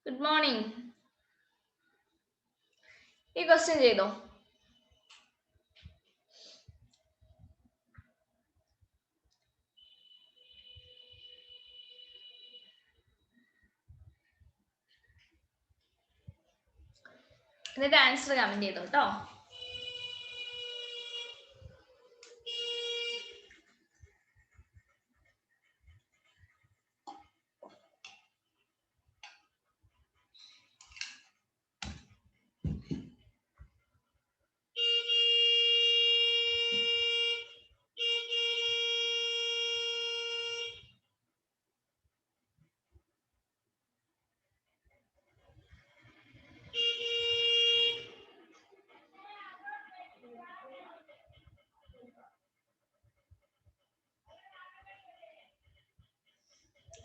Good morning. ഈ question ചെയ്തോ? എന്നിട്ട് ആൻസർ കമന്റ് ചെയ്തോ കേട്ടോ.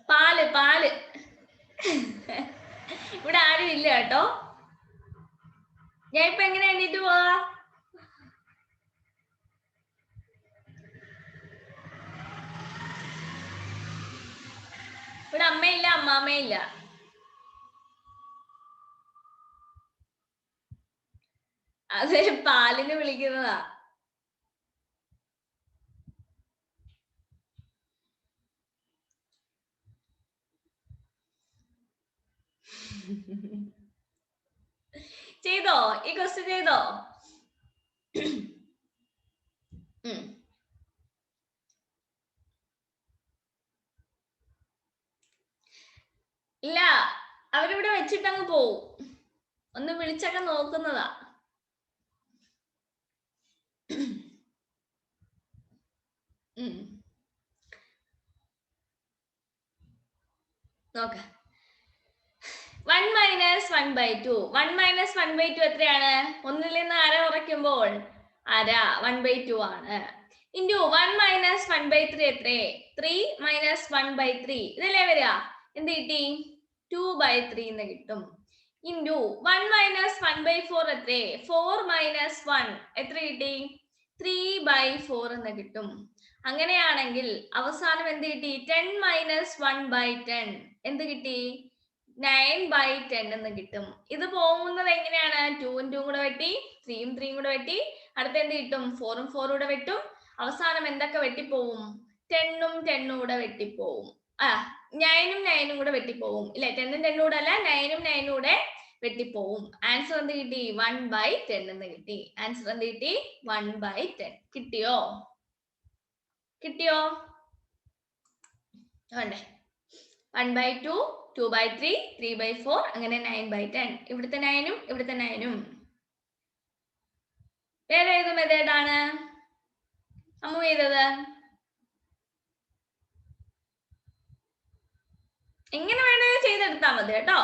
പാല് പാല് ഇവിടെ ആരും ഇല്ല കേട്ടോ. ഞാൻ ഇപ്പൊ എങ്ങനെ എണീറ്റ് പോവാ? ഇവിടെ അമ്മയില്ല, അമ്മാമ്മയില്ല. അതെ, പാലിന് വിളിക്കുന്നതാ. ചെയ്തോ? ഈ ക്വസ്റ്റ്യൻ ചെയ്തോ? ഇല്ല, അവരിവിടെ വെച്ചിട്ടങ്ങ് പോവും. ഒന്ന് വിളിച്ചൊക്കെ നോക്കുന്നതാ. നോക്ക. 1 മൈനസ് 1/2. 1 മൈനസ് 1/2 എത്രയാണ്? ഒന്നിൽ നിന്ന് അര കുറയ്ക്കുമ്പോൾ അര 1/2 ആണ്. ഇൻറ്റു 1 മൈനസ് 1/3 എത്രേ? 3 മൈനസ് 1/3 ഇതല്ലേ വരിക? എന്ത് കിട്ടി? 2/3 എന്ന് കിട്ടും. ഇൻറ്റു 1 മൈനസ് 1/4 എത്രേ? 4 മൈനസ് 1 എത്ര കിട്ടി? 3/4 എന്ന് കിട്ടും. അങ്ങനെയാണെങ്കിൽ അവസാനം എന്ത് കിട്ടി? 10 മൈനസ് 1/10 എന്ത് കിട്ടി? 9/10 എന്ന് കിട്ടും. ഇത് പോകുന്നത് എങ്ങനെയാണ്? 2 2 കൂടെ വെട്ടി, 3 3 കൂടെ വെട്ടി, അടുത്ത എന്ത് കിട്ടും? 4 4 കൂടെ വെട്ടും. അവസാനം എന്തൊക്കെ വെട്ടിപ്പോവും? 10 10 കൂടെ വെട്ടിപ്പോവും. 9 9 കൂടെ വെട്ടിപ്പോവും. ഇല്ലെ? 10 10 കൂടെ അല്ല, 9 9 കൂടെ വെട്ടിപ്പോവും. ആൻസർ എന്ത് കിട്ടി? 1/10 എന്ന് കിട്ടി. ആൻസർ എന്ത് കിട്ടി? 1/10. കിട്ടിയോ? കിട്ടിയോ? വേണ്ടേ? 1/2, 2/3, 3/4, അങ്ങനെ 9/10. ഇവിടുത്തെ 9ഉം ഇവിടുത്തെ 9ഉം. വേറെ ഏത് മെത്തേഡാണ് അമ്മു ചെയ്തത്? എങ്ങനെ വേണമെങ്കിലും ചെയ്തെടുത്താൽ മതി കേട്ടോ.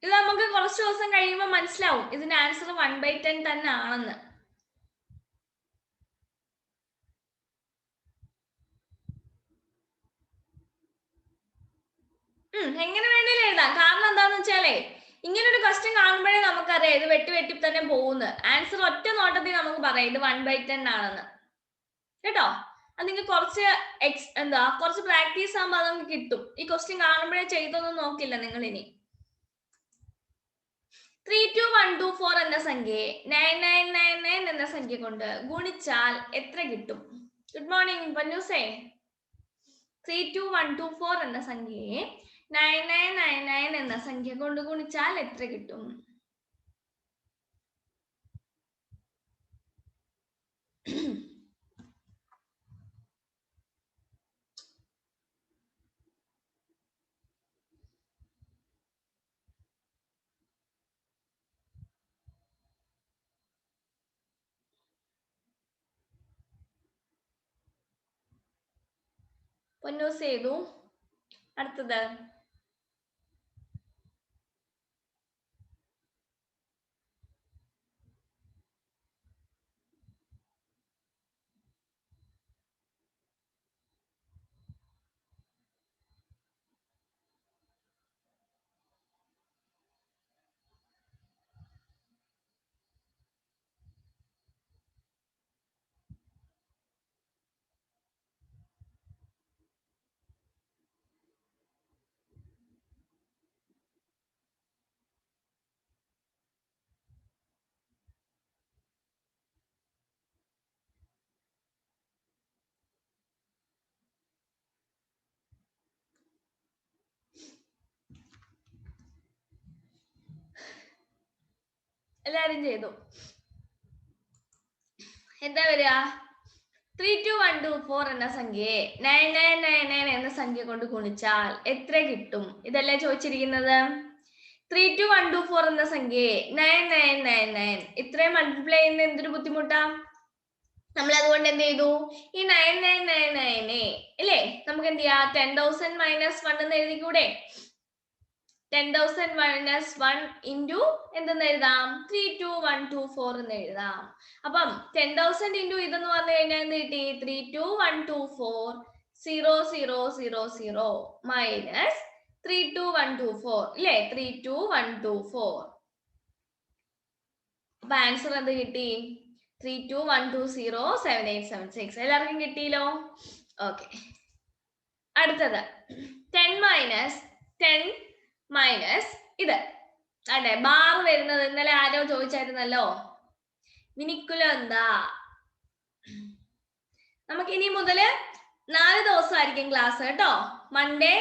ഇത് നമുക്ക് കുറച്ച് ദിവസം കഴിയുമ്പോൾ മനസ്സിലാവും ഇതിന്റെ ആൻസർ 1/10 തന്നെ ആണെന്ന്. എങ്ങനെ വേണേലും എഴുതാം. കാരണം എന്താന്ന് വെച്ചാലേ ഇങ്ങനെ ഒരു ക്വസ്റ്റ്യൻ കാണുമ്പോഴേ നമുക്കറിയാം ഇത് വെട്ടി വെട്ടി തന്നെ പോകുന്നു. ആൻസർ ഒറ്റ നോട്ടത്തിൽ നമുക്ക് പറയാം ഇത് 1/10 ആണെന്ന് കേട്ടോ. അത് നിങ്ങൾ കുറച്ച് കുറച്ച് പ്രാക്ടീസ് ആകുമ്പോൾ അത് നമുക്ക് കിട്ടും. ഈ ക്വസ്റ്റ്യൻ കാണുമ്പോഴേ ചെയ്തൊന്നും നോക്കില്ല നിങ്ങൾ ഇനി. 32124 എന്ന സംഖ്യയെ 9999 എന്ന സംഖ്യ കൊണ്ട് ഗുണിച്ചാൽ എത്ര കിട്ടും? Good morning പന്നൂസേ. 32124 എന്ന സംഖ്യയെ 9999 എന്ന സംഖ്യ കൊണ്ട് ഗുണിച്ചാൽ എത്ര കിട്ടും? പൊന്നൂസ് ചെയ്തു. അടുത്തത് എല്ലാരും ചെയ്തു. എന്താ വരിക? 32124 എന്ന സംഖ്യയെ 9999 എന്ന സംഖ്യ കൊണ്ട് ഗുണിച്ചാൽ എത്ര കിട്ടും? ഇതല്ലേ ചോദിച്ചിരിക്കുന്നത്. 32124 എന്ന സംഖ്യയെ 9999 ഇത്രയും മൾട്ടിപ്ലൈ ചെയ്യുന്ന എന്തൊരു ബുദ്ധിമുട്ടാ. നമ്മൾ അതുകൊണ്ട് എന്ത് ചെയ്തു? ഈ 9999 അല്ലേ നമുക്ക് എന്ത് ചെയ്യാം? 10,000 - 1 എന്ന് എഴുതിക്കൂടെ? 10,000 - 1 ഇൻറ്റു എന്തെന്ന് എഴുതാം? 32124 എന്ന് എഴുതാം. അപ്പം 10,000 ഇൻറ്റു ഇതെന്ന് പറഞ്ഞു കഴിഞ്ഞാൽ എന്ത് കിട്ടി? 32124 00000 മൈനസ് 32124 അല്ലേ? 32124. അപ്പൊ ആൻസർ എന്ത് കിട്ടി? 3212078776. എല്ലാവർക്കും കിട്ടിയല്ലോ. ഓക്കെ, അടുത്തത് 10 - 10 മൈനസ് ഇത് അതെ ബാർ വരുന്നത് ഇന്നലെ ആരോ ചോദിച്ചായിരുന്നല്ലോ. മിനിക്കുലം എന്താ? നമുക്ക് ഇനി മുതല് 4 ദിവസമായിരിക്കും ക്ലാസ് കേട്ടോ. Monday,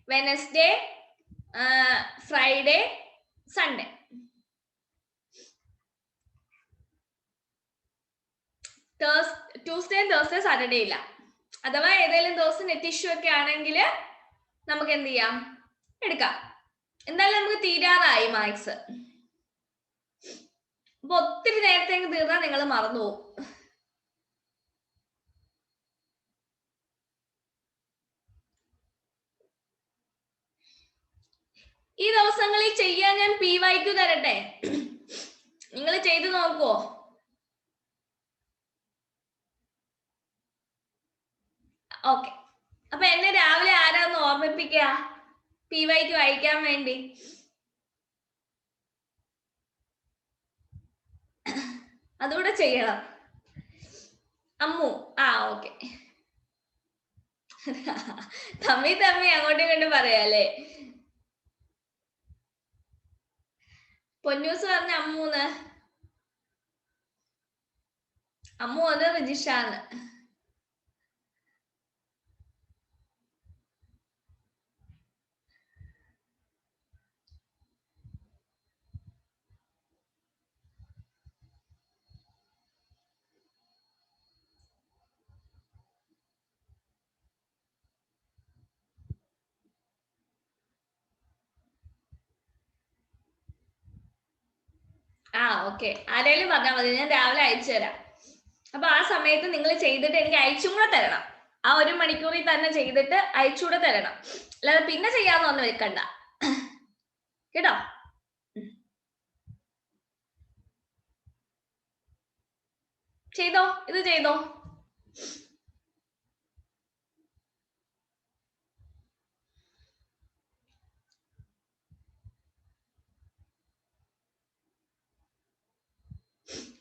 Wednesday, Friday, Sunday. Tuesday, Thursday, Saturday ഇല്ല. അഥവാ ഏതെങ്കിലും ദിവസം നെറ്റ് ഇഷ്യൂ ഒക്കെ ആണെങ്കിൽ നമുക്ക് എന്ത് ചെയ്യാം? എടുക്കാം. എന്തായാലും നമുക്ക് തീരാറായി മാത്സ്. അപ്പൊ ഒത്തിരി നേരത്തെ തീർന്നാൽ നിങ്ങൾ മറന്നുപോകും. ഈ ദിവസങ്ങളിൽ ചെയ്യാൻ ഞാൻ PYQ തരട്ടെ, നിങ്ങൾ ചെയ്തു നോക്കുവോ? ഓക്കെ, അപ്പൊ എന്നെ രാവിലെ ആരാന്ന് ഓർമ്മിപ്പിക്കുക PYQ അയക്കാൻ വേണ്ടി? അതുകൂടെ ചെയ്യണം. അമ്മു. ഓക്കെ. തമ്മി അങ്ങോട്ടും ഇങ്ങോട്ടും പറയാല്ലേ. പൊന്നൂസ് പറഞ്ഞ അമ്മൂന്ന്. അമ്മു അത് റിജിഷാന്ന്. ഓക്കെ, ആരെങ്കിലും പറഞ്ഞാൽ മതി, ഞാൻ രാവിലെ അയച്ചു തരാം. അപ്പൊ ആ സമയത്ത് നിങ്ങൾ ചെയ്തിട്ട് എനിക്ക് അയച്ചും കൂടെ തരണം. ആ 1 മണിക്കൂറിൽ തന്നെ ചെയ്തിട്ട് അയച്ചുകൂടെ തരണം. അല്ലാതെ പിന്നെ ചെയ്യാന്ന് ഒന്ന് വെക്കണ്ട കേട്ടോ. ചെയ്തോ, ഇത് ചെയ്തോ.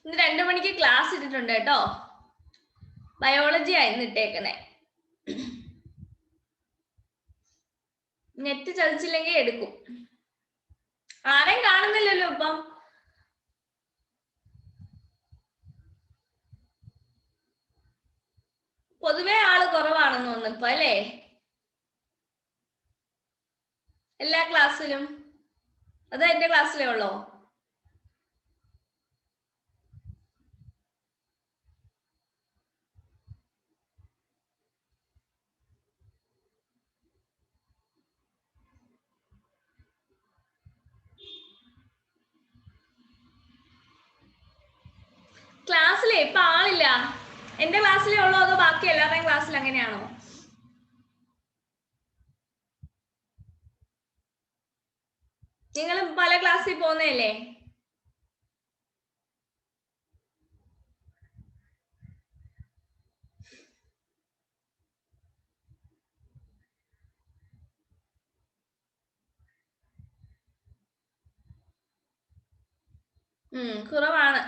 ഇന്ന് 2 മണിക്ക് ക്ലാസ് ഇട്ടിട്ടുണ്ട് കേട്ടോ. ബയോളജി ആയിരുന്നു ഇട്ടേക്കണേ. നെറ്റ് ചതിച്ചില്ലെങ്കിൽ എടുക്കും. ആരെയും കാണുന്നില്ലല്ലോ ഇപ്പം. പൊതുവെ ആള് കുറവാണെന്ന് തോന്നുന്നു ഇപ്പൊ അല്ലേ? എല്ലാ ക്ലാസ്സിലും അത് എന്റെ ക്ലാസ്സിലേ ഉള്ളോ? ക്ലാസ്സിലേ ഇപ്പൊ ആളില്ല. എന്റെ ക്ലാസ്സിലേ ഉള്ളോ അതോ ബാക്കി എല്ലാവരുടെയും ക്ലാസ്സിൽ അങ്ങനെയാണോ? നിങ്ങൾ പല ക്ലാസ്സിൽ പോകുന്നതല്ലേ? കുറവാണ്.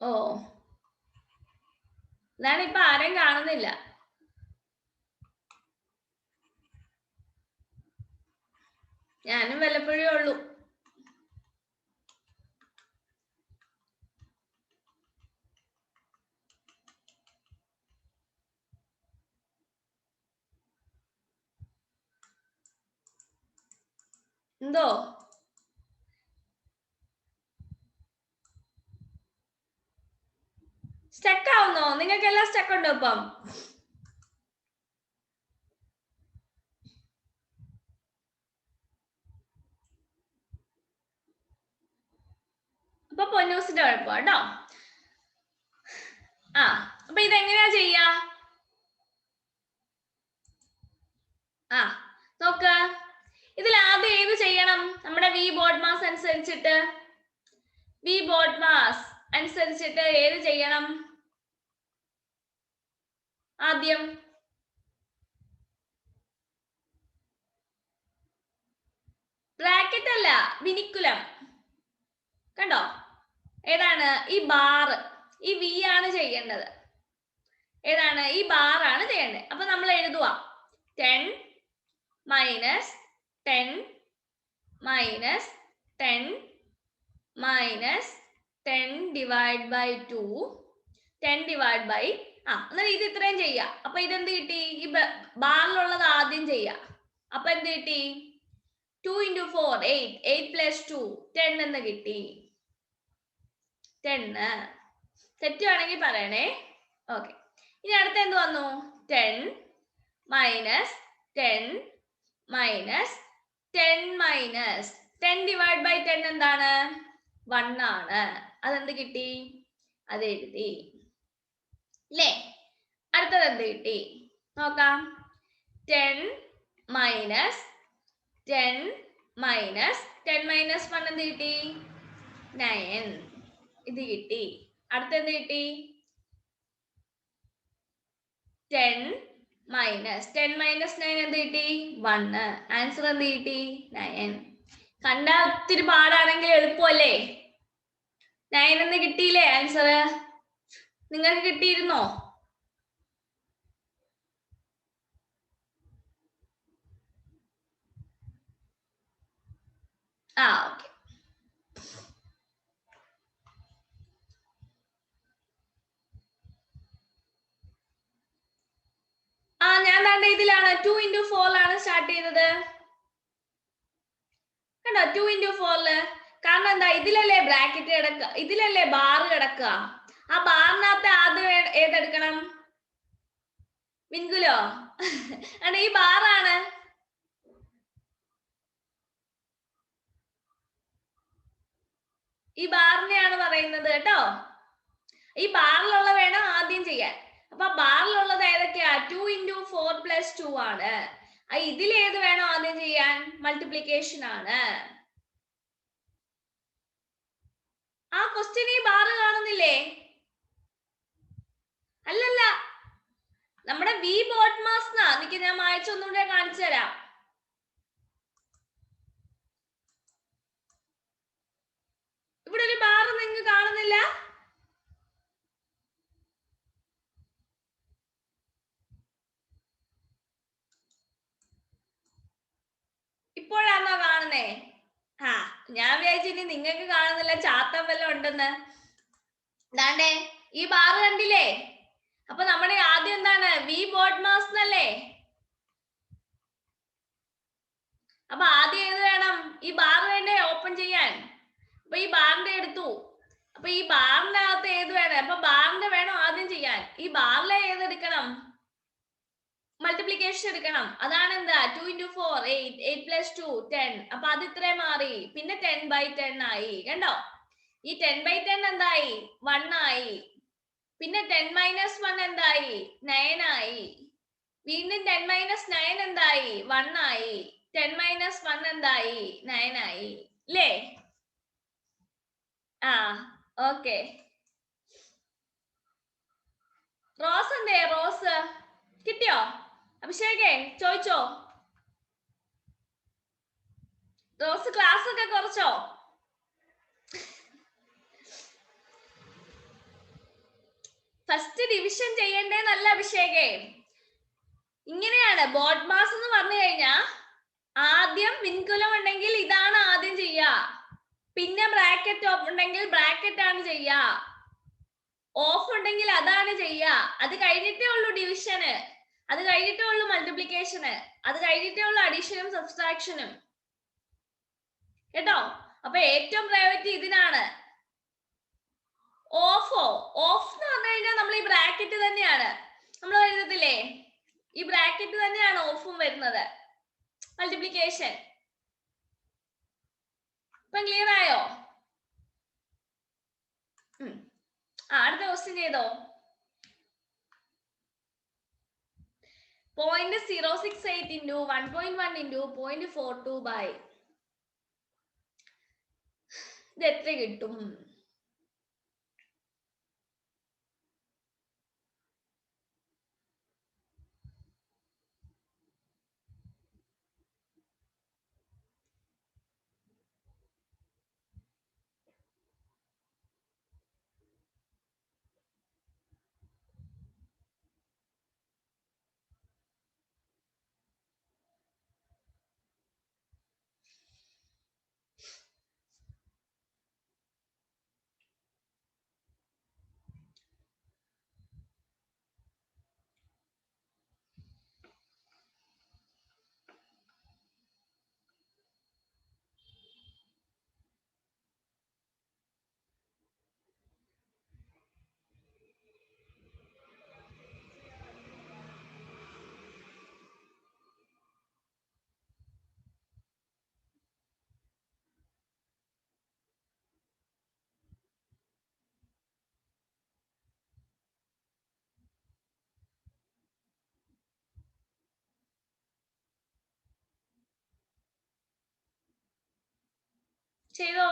ഓ, അതാണ് ഇപ്പൊ ആരെയും കാണുന്നില്ല. ഞാനും വല്ലപ്പോഴേ ഉള്ളൂ. എന്തോ സ്റ്റക്ക് ആവുന്നോ? നിങ്ങൾക്കെല്ലാം സ്റ്റക്ക് ഉണ്ടോ ഇപ്പം? അപ്പൊ പൊന്നൂസിന്റെ കുഴപ്പം കേട്ടോ. അപ്പൊ ഇതെങ്ങനെയാ ചെയ്യാ? നോക്ക്, ഇതിൽ ആദ്യം ഏത് ചെയ്യണം? നമ്മുടെ വി ബോഡ് മാസ് അനുസരിച്ചിട്ട് ഏത് ചെയ്യണം? ആദ്യം ബ്രാക്കറ്റ് അല്ല, വിനിക്കുലം. കണ്ടോ? ഏതാണ്? ഈ ബാർ, ഈ വി ആണ് ചെയ്യേണ്ടത്. ഏതാണ്? ഈ ബാർ ആണ് ചെയ്യേണ്ടത്. അപ്പൊ നമ്മൾ എഴുതുക 10 minus 10 minus 10 minus 10 divide by 2 10 divide by എന്നാൽ ഇത് ഇത്രയും ചെയ്യാം. അപ്പൊ ഇതെന്ത് കിട്ടി? ഈ ബാറിലുള്ളത് ആദ്യം ചെയ്യാം. അപ്പൊ എന്ത് കിട്ടി? 2 into 4 8 8 plus 2 10 എന്ന് കിട്ടി. 10 തെറ്റുവാണെങ്കിൽ പറയണേ. ഓക്കെ, ഇനി അടുത്ത എന്ത് വന്നു? 10 minus 10 minus 10 minus 10 divide by 10 എന്താണ്? 1 ആണ്. അതെന്ത് കിട്ടി? അത് എഴുതി അല്ലേ? അടുത്തത് എന്ത് കിട്ടി നോക്കാം. 10 മൈനസ് 10 മൈനസ് 10 മൈനസ് 1 എന്ത് കിട്ടി? 9. ഇത് കിട്ടി. അടുത്ത എന്ത് കിട്ടി? 10 മൈനസ് 10 മൈനസ് 9 എന്ത് കിട്ടി? 1. ആൻസർ എന്ത് കിട്ടി? 9. കണ്ടാ ഒത്തിരി പാടാണെങ്കിൽ എളുപ്പമല്ലേ? 9 എന്ന് കിട്ടിയില്ലേ ആൻസർ? നിങ്ങൾക്ക് കിട്ടിയിരുന്നോ? ഓക്കെ. ഞാൻ കണ്ട ഇതിലാണ് 2 into 4 ആണ് സ്റ്റാർട്ട് ചെയ്തത്. കണ്ടോ? 2 into 4. കാരണം എന്താ? ഇതിലല്ലേ ബ്രാക്കറ്റ് കിടക്കുക, ഇതിലല്ലേ ബാർ കിടക്കുക. ആ ബാറിനകത്ത് ആദ്യം ഏതെടുക്കണം? വിൻകുലോ? ഈ ബാറാണ്. ഈ ബാറിനെയാണ് പറയുന്നത് കേട്ടോ. ഈ ബാറിലുള്ള വേണം ആദ്യം ചെയ്യാൻ. അപ്പൊ ബാറിലുള്ളത് ഏതൊക്കെയാ? 2 into 4 plus 2 ആണ്. ഇതിലേത് വേണം ആദ്യം ചെയ്യാൻ? മൾട്ടിപ്ലിക്കേഷൻ ആണ്. ആ ക്വസ്റ്റ്യൻ ഈ ബാർ കാണുന്നില്ലേ? അല്ലല്ല, നമ്മുടെ വി ബോട്ട് മാസ് എനിക്ക് ഞാൻ വായിച്ചൊന്നുകൂടെ കാണിച്ചു തരാം. ഇവിടെ ഒരു ബാർ നിങ്ങൾക്ക് കാണുന്നില്ല? ഇപ്പോഴാണോ കാണുന്നേ? ഞാൻ വിചാരിച്ചിനി നിങ്ങൾക്ക് കാണുന്നില്ല, ചാത്തം വല്ലതും ഉണ്ടെന്ന്. ദാണ്ടേ ഈ ബാർ കണ്ടില്ലേ? അപ്പൊ നമ്മുടെ ആദ്യം എന്താണ്? വി ബോട്ട് മാസ് എന്നല്ലേ? അപ്പൊ ആദ്യം ഏത് വേണം? ഈ ബാർ വേണ്ടേ ഓപ്പൺ ചെയ്യാൻ? അപ്പൊ ഈ ബാറിന്റെ എടുത്തു. അപ്പൊ ഈ ബാറിന്റെ അകത്ത് ഏത് വേണം? അപ്പൊ ബാറിന്റെ വേണം ആദ്യം ചെയ്യാൻ. ഈ ബാറിലെ ഏത് എടുക്കണം? മൾട്ടിപ്ലിക്കേഷൻ എടുക്കണം. അതാണ് എന്താ? 2 into 4 8 8 plus 2 10. അപ്പൊ അത് ഇത്രേ മാറി. പിന്നെ 10 by 10 ആയി. കണ്ടോ? ഈ 10 by 10 എന്തായി? 1 ആയി. പിന്നെ 10 minus 1 എന്തായി? 9 ആയി. വീണ്ടും 10 minus 9 എന്തായി? 1 ആയി. 10 minus 1 എന്തായി? 9 ആയി. അല്ലേ? ഓക്കെ. റോസ് എന്തേ? റോസ് കിട്ടിയോ? അഭിഷേകേ ചോദിച്ചോ? റോസ് ക്ലാസ് ഒക്കെ കുറച്ചോ? ഫസ്റ്റ് ഡിവിഷൻ ചെയ്യണ്ടേ? നല്ല അഭിഷേകേ, ഇങ്ങനെയാണ് ബോഡ് മാസ് എന്ന് പറഞ്ഞു കഴിഞ്ഞാ ആദ്യം വിൻകുലം ഉണ്ടെങ്കിൽ ഇതാണ് ആദ്യം ചെയ്യാ. പിന്നെ ബ്രാക്കറ്റ് ഉണ്ടെങ്കിൽ ബ്രാക്കറ്റ് ആണ് ചെയ്യാ. ഓഫ് ഉണ്ടെങ്കിൽ അതാണ് ചെയ്യാ. അത് കഴിഞ്ഞിട്ടേ ഉള്ളൂ ഡിവിഷന്, അത് കഴിഞ്ഞിട്ടേ ഉള്ളൂ മൾട്ടിപ്ലിക്കേഷന്, അത് കഴിഞ്ഞിട്ടേ ഉള്ളൂ അഡീഷനും സബ്സ്ട്രാക്ഷനും. കേട്ടോ. അപ്പൊ ഏറ്റവും പ്രയോറിറ്റി ഇതിനാണ്. ഓഫ് എന്ന് പറഞ്ഞു കഴിഞ്ഞാൽ നമ്മൾ ഈ ബ്രാക്കറ്റ് തന്നെയാണ് നമ്മൾ എഴുതത്തില്ലേ, ഈ ബ്രാക്കറ്റ് തന്നെയാണ് ഓഫും വരുന്നത്, മൾട്ടിപ്ലിക്കേഷൻ. ഇപ്പം ക്ലിയർ ആയോ? അടുത്ത ക്വസ്റ്റ്യൻ ചെയ്തോ. 0.068 into 1.1 into 0.42 by ഇത് എത്ര കിട്ടും? ചെയ്തോ.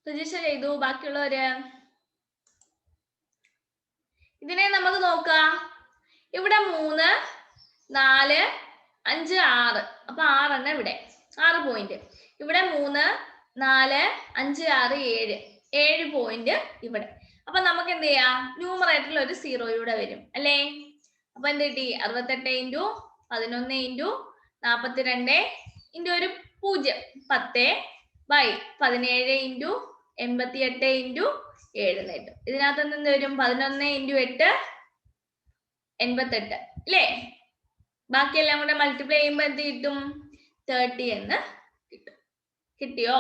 രജിസ്റ്റർ ചെയ്തു. ബാക്കിയുള്ളവര് ഇതിനെ നമുക്ക് നോക്കാം. ഇവിടെ 3, 4, 5, 6. അപ്പൊ 6 ഇവിടെ 6 പോയിന്റ്. ഇവിടെ 3, 4, 5, 6, 7. 7 പോയിന്റ് ഇവിടെ. അപ്പൊ നമുക്ക് എന്ത് ചെയ്യാം, ന്യൂമറേറ്ററിൽ ഒരു 0 ഇവിടെ വരും അല്ലേ. അപ്പൊ എന്ത് കിട്ടി? 68 ഇൻറ്റു 11 ഇൻറ്റു 42 ഇൻറ്റു ഒരു 0 10 ബൈ 17 ഇൻറ്റു 88 ഇൻറ്റു 7 എന്ന് കിട്ടും. ഇതിനകത്ത് എന്ത് വരും? 11 ഇൻറ്റു 8 88 അല്ലേ. ബാക്കിയെല്ലാം കൂടെ മൾട്ടിപ്ലൈ ചെയ്യുമ്പോ എന്ത് കിട്ടും? 30 എന്ന് കിട്ടും. കിട്ടിയോ?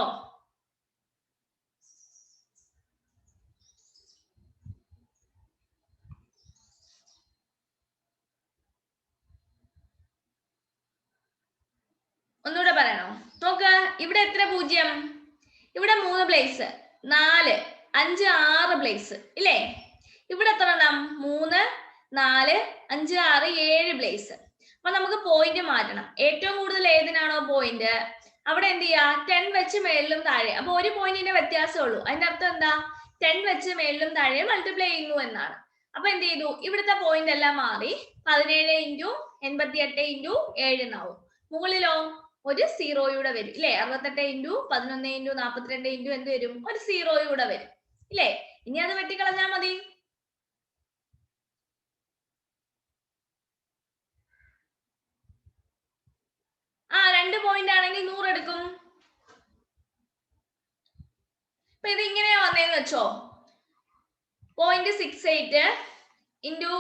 ഒന്നുകൂടെ പറയണോ? നോക്ക്, ഇവിടെ എത്ര പൂജ്യം? ഇവിടെ 3 പ്ലേസ്, 4, 5, 6 പ്ലേസ് ഇല്ലേ. ഇവിടെ എത്ര എണ്ണം? 3, 4, 5, 6, 7 പ്ലേസ്. അപ്പൊ നമുക്ക് പോയിന്റ് മാറ്റണം. ഏറ്റവും കൂടുതൽ ഏതിനാണോ പോയിന്റ് അവിടെ എന്ത് ചെയ്യാ? 10 വെച്ച് മേളിലും താഴെ. അപ്പൊ ഒരു പോയിന്റിന്റെ വ്യത്യാസമേ ഉള്ളൂ. അതിന്റെ അർത്ഥം എന്താ? 10 വെച്ച് മേളിലും താഴെ മൾട്ടിപ്ലൈ ചെയ്യുന്നു എന്നാണ്. അപ്പൊ എന്ത് ചെയ്തു? ഇവിടുത്തെ പോയിന്റ് എല്ലാം മാറി 17 ഇൻറ്റു 88 ഇൻറ്റു 7 എന്നാവും. മുകളിലോ ഒരു 0 വരും ഇല്ലേ. 68 ഇൻറ്റു 11 ഇൻറ്റു 42 ഇൻറ്റു എന്ത് വരും? ഒരു 0 വരും ഇല്ലേ. ഇനി അത് വെട്ടിക്കളഞ്ഞാൽ മതി. ആ 2 പോയിന്റ് ആണെങ്കിൽ 100 എടുക്കും. അപ്പൊ ഇത് ഇങ്ങനെയാ വന്നേന്ന് വെച്ചോ. 0.68 into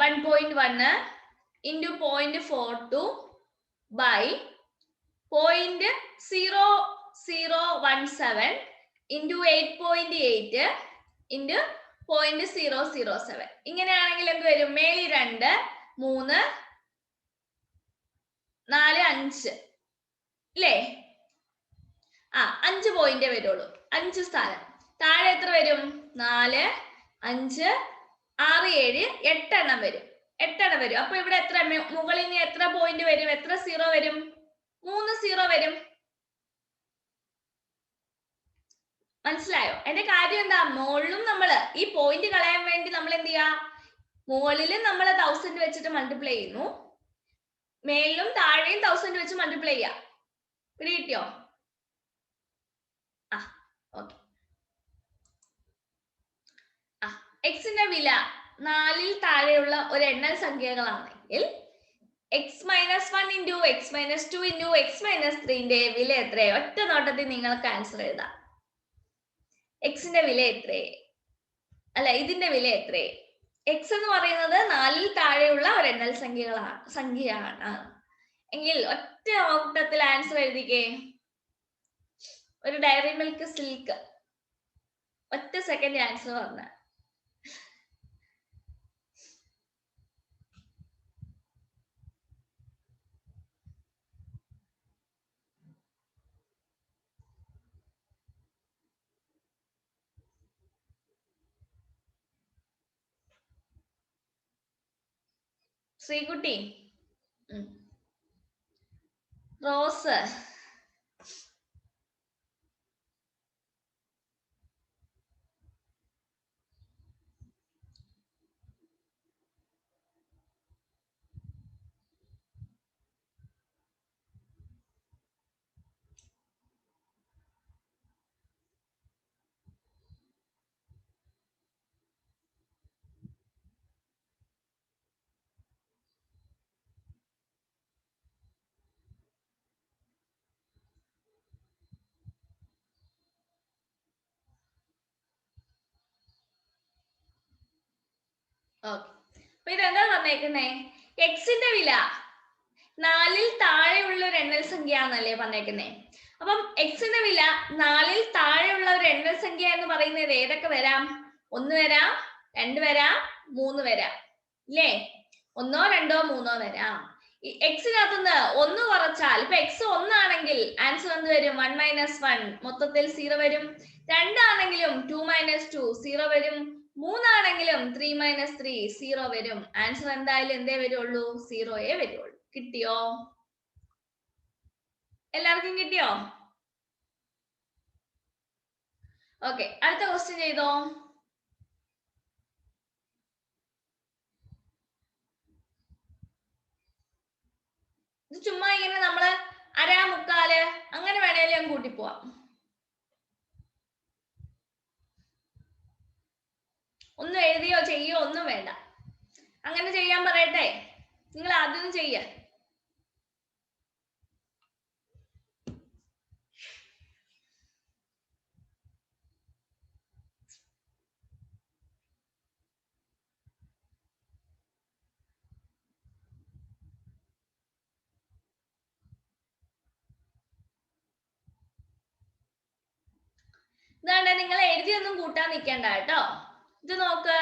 1.1 into 0.42 by 0.0017 into 8.8 into 0.007. ഇങ്ങനെയാണെങ്കിൽ എന്ത് വരും? മേലി 2, 3, 4, 5 ഇല്ലേ. 5 പോയിന്റ് വരുള്ളൂ. 5 സ്ഥാനം. താഴെ എത്ര വരും? 4, 5, 6, 7, 8 എണ്ണം വരും. 8 എണ്ണം വരും. അപ്പൊ ഇവിടെ എത്ര? മുകളിൽ നിന്ന് എത്ര പോയിന്റ് വരും? എത്ര 0 വരും? 3 0 വരും. മനസ്സിലായോ? എന്റെ കാര്യം എന്താ? മുകളിലും നമ്മള് ഈ പോയിന്റ് കളയാൻ വേണ്ടി നമ്മൾ എന്ത് ചെയ്യാ? മുകളിലും നമ്മൾ 1000 വെച്ചിട്ട് മൾട്ടിപ്ലൈ ചെയ്യുന്നു, മേളിലും താഴെയും 1000 വെച്ച് മൾട്ടിപ്ലൈ ചെയ്യാം. ഇവിടെ കിട്ടിയോ? ഓക്കെ. എക്സിന്റെ വില 4ൽ താഴെയുള്ള ഒരു എണ്ണൽ സംഖ്യകളാണെങ്കിൽ X minus 1 into X minus 2 into X minus 3ന്റെ വില എത്ര? ഒറ്റ നോട്ടത്തിൽ നിങ്ങൾക്ക് ആൻസർ എഴുതാം. എക്സിന്റെ വില എത്ര? അല്ല, ഇതിന്റെ വില എത്ര? എക്സ് എന്ന് പറയുന്നത് 4ൽ താഴെയുള്ള ഒരു എണ്ണൽ സംഖ്യയാണ് എങ്കിൽ ഒറ്റ നോട്ടത്തിൽ ആൻസർ എഴുതിക്കേ. ഒരു ഡയറി മിൽക്ക് സിൽക്ക് ഒറ്റ സെക്കൻഡ് ആൻസർ പറഞ്ഞ. Sreekutty, rose, okay. അപ്പൊ ഇതെന്താ പറഞ്ഞേക്കുന്നേ? എക്സിന്റെ വില 4ൽ താഴെയുള്ള ഒരു എണ്ണൽ സംഖ്യയാണല്ലേ പറഞ്ഞേക്കുന്നേ. അപ്പം എക്സിന്റെ വില 4ൽ താഴെയുള്ള ഒരു എണ്ണൽ സംഖ്യ എന്ന് പറയുന്നത് ഏതൊക്കെ വരാം? 1 വരാം, 2 വരാം, 3 വരാം, ഇല്ലേ? 1, 2, 3 വരാം. ഈ എക്സിനകത്തുനിന്ന് 1 കുറച്ചാൽ, ഇപ്പൊ എക്സ് 1 ആണെങ്കിൽ ആൻസർ എന്ത് വരും? 1 - 1, മൊത്തത്തിൽ 0 വരും. 2 ആണെങ്കിലും 2 - 2 0 വരും. 3 ആണെങ്കിലും 3 - 3 0 വരും. ആൻസർ എന്തായാലും എന്തേ വരുള്ളൂ? 0 വരുള്ളൂ. കിട്ടിയോ? എല്ലാവർക്കും കിട്ടിയോ? ഓക്കെ, അടുത്ത ക്വസ്റ്റ്യൻ ചെയ്തോ. ഇത് ചുമ്മാ ഇങ്ങനെ നമ്മള് അര, മുക്കാല് അങ്ങനെ വേണേലും ഞാൻ കൂട്ടി പോവാം. ഒന്നും എഴുതിയോ ചെയ്യോ ഒന്നും വേണ്ട. അങ്ങനെ ചെയ്യാൻ പറയട്ടെ? നിങ്ങൾ ആദ്യം ചെയ്യ. ഇതാണ്ട് നിങ്ങൾ എഴുതിയൊന്നും കൂട്ടാൻ നിൽക്കണ്ട കേട്ടോ. ഇത് നോക്ക്,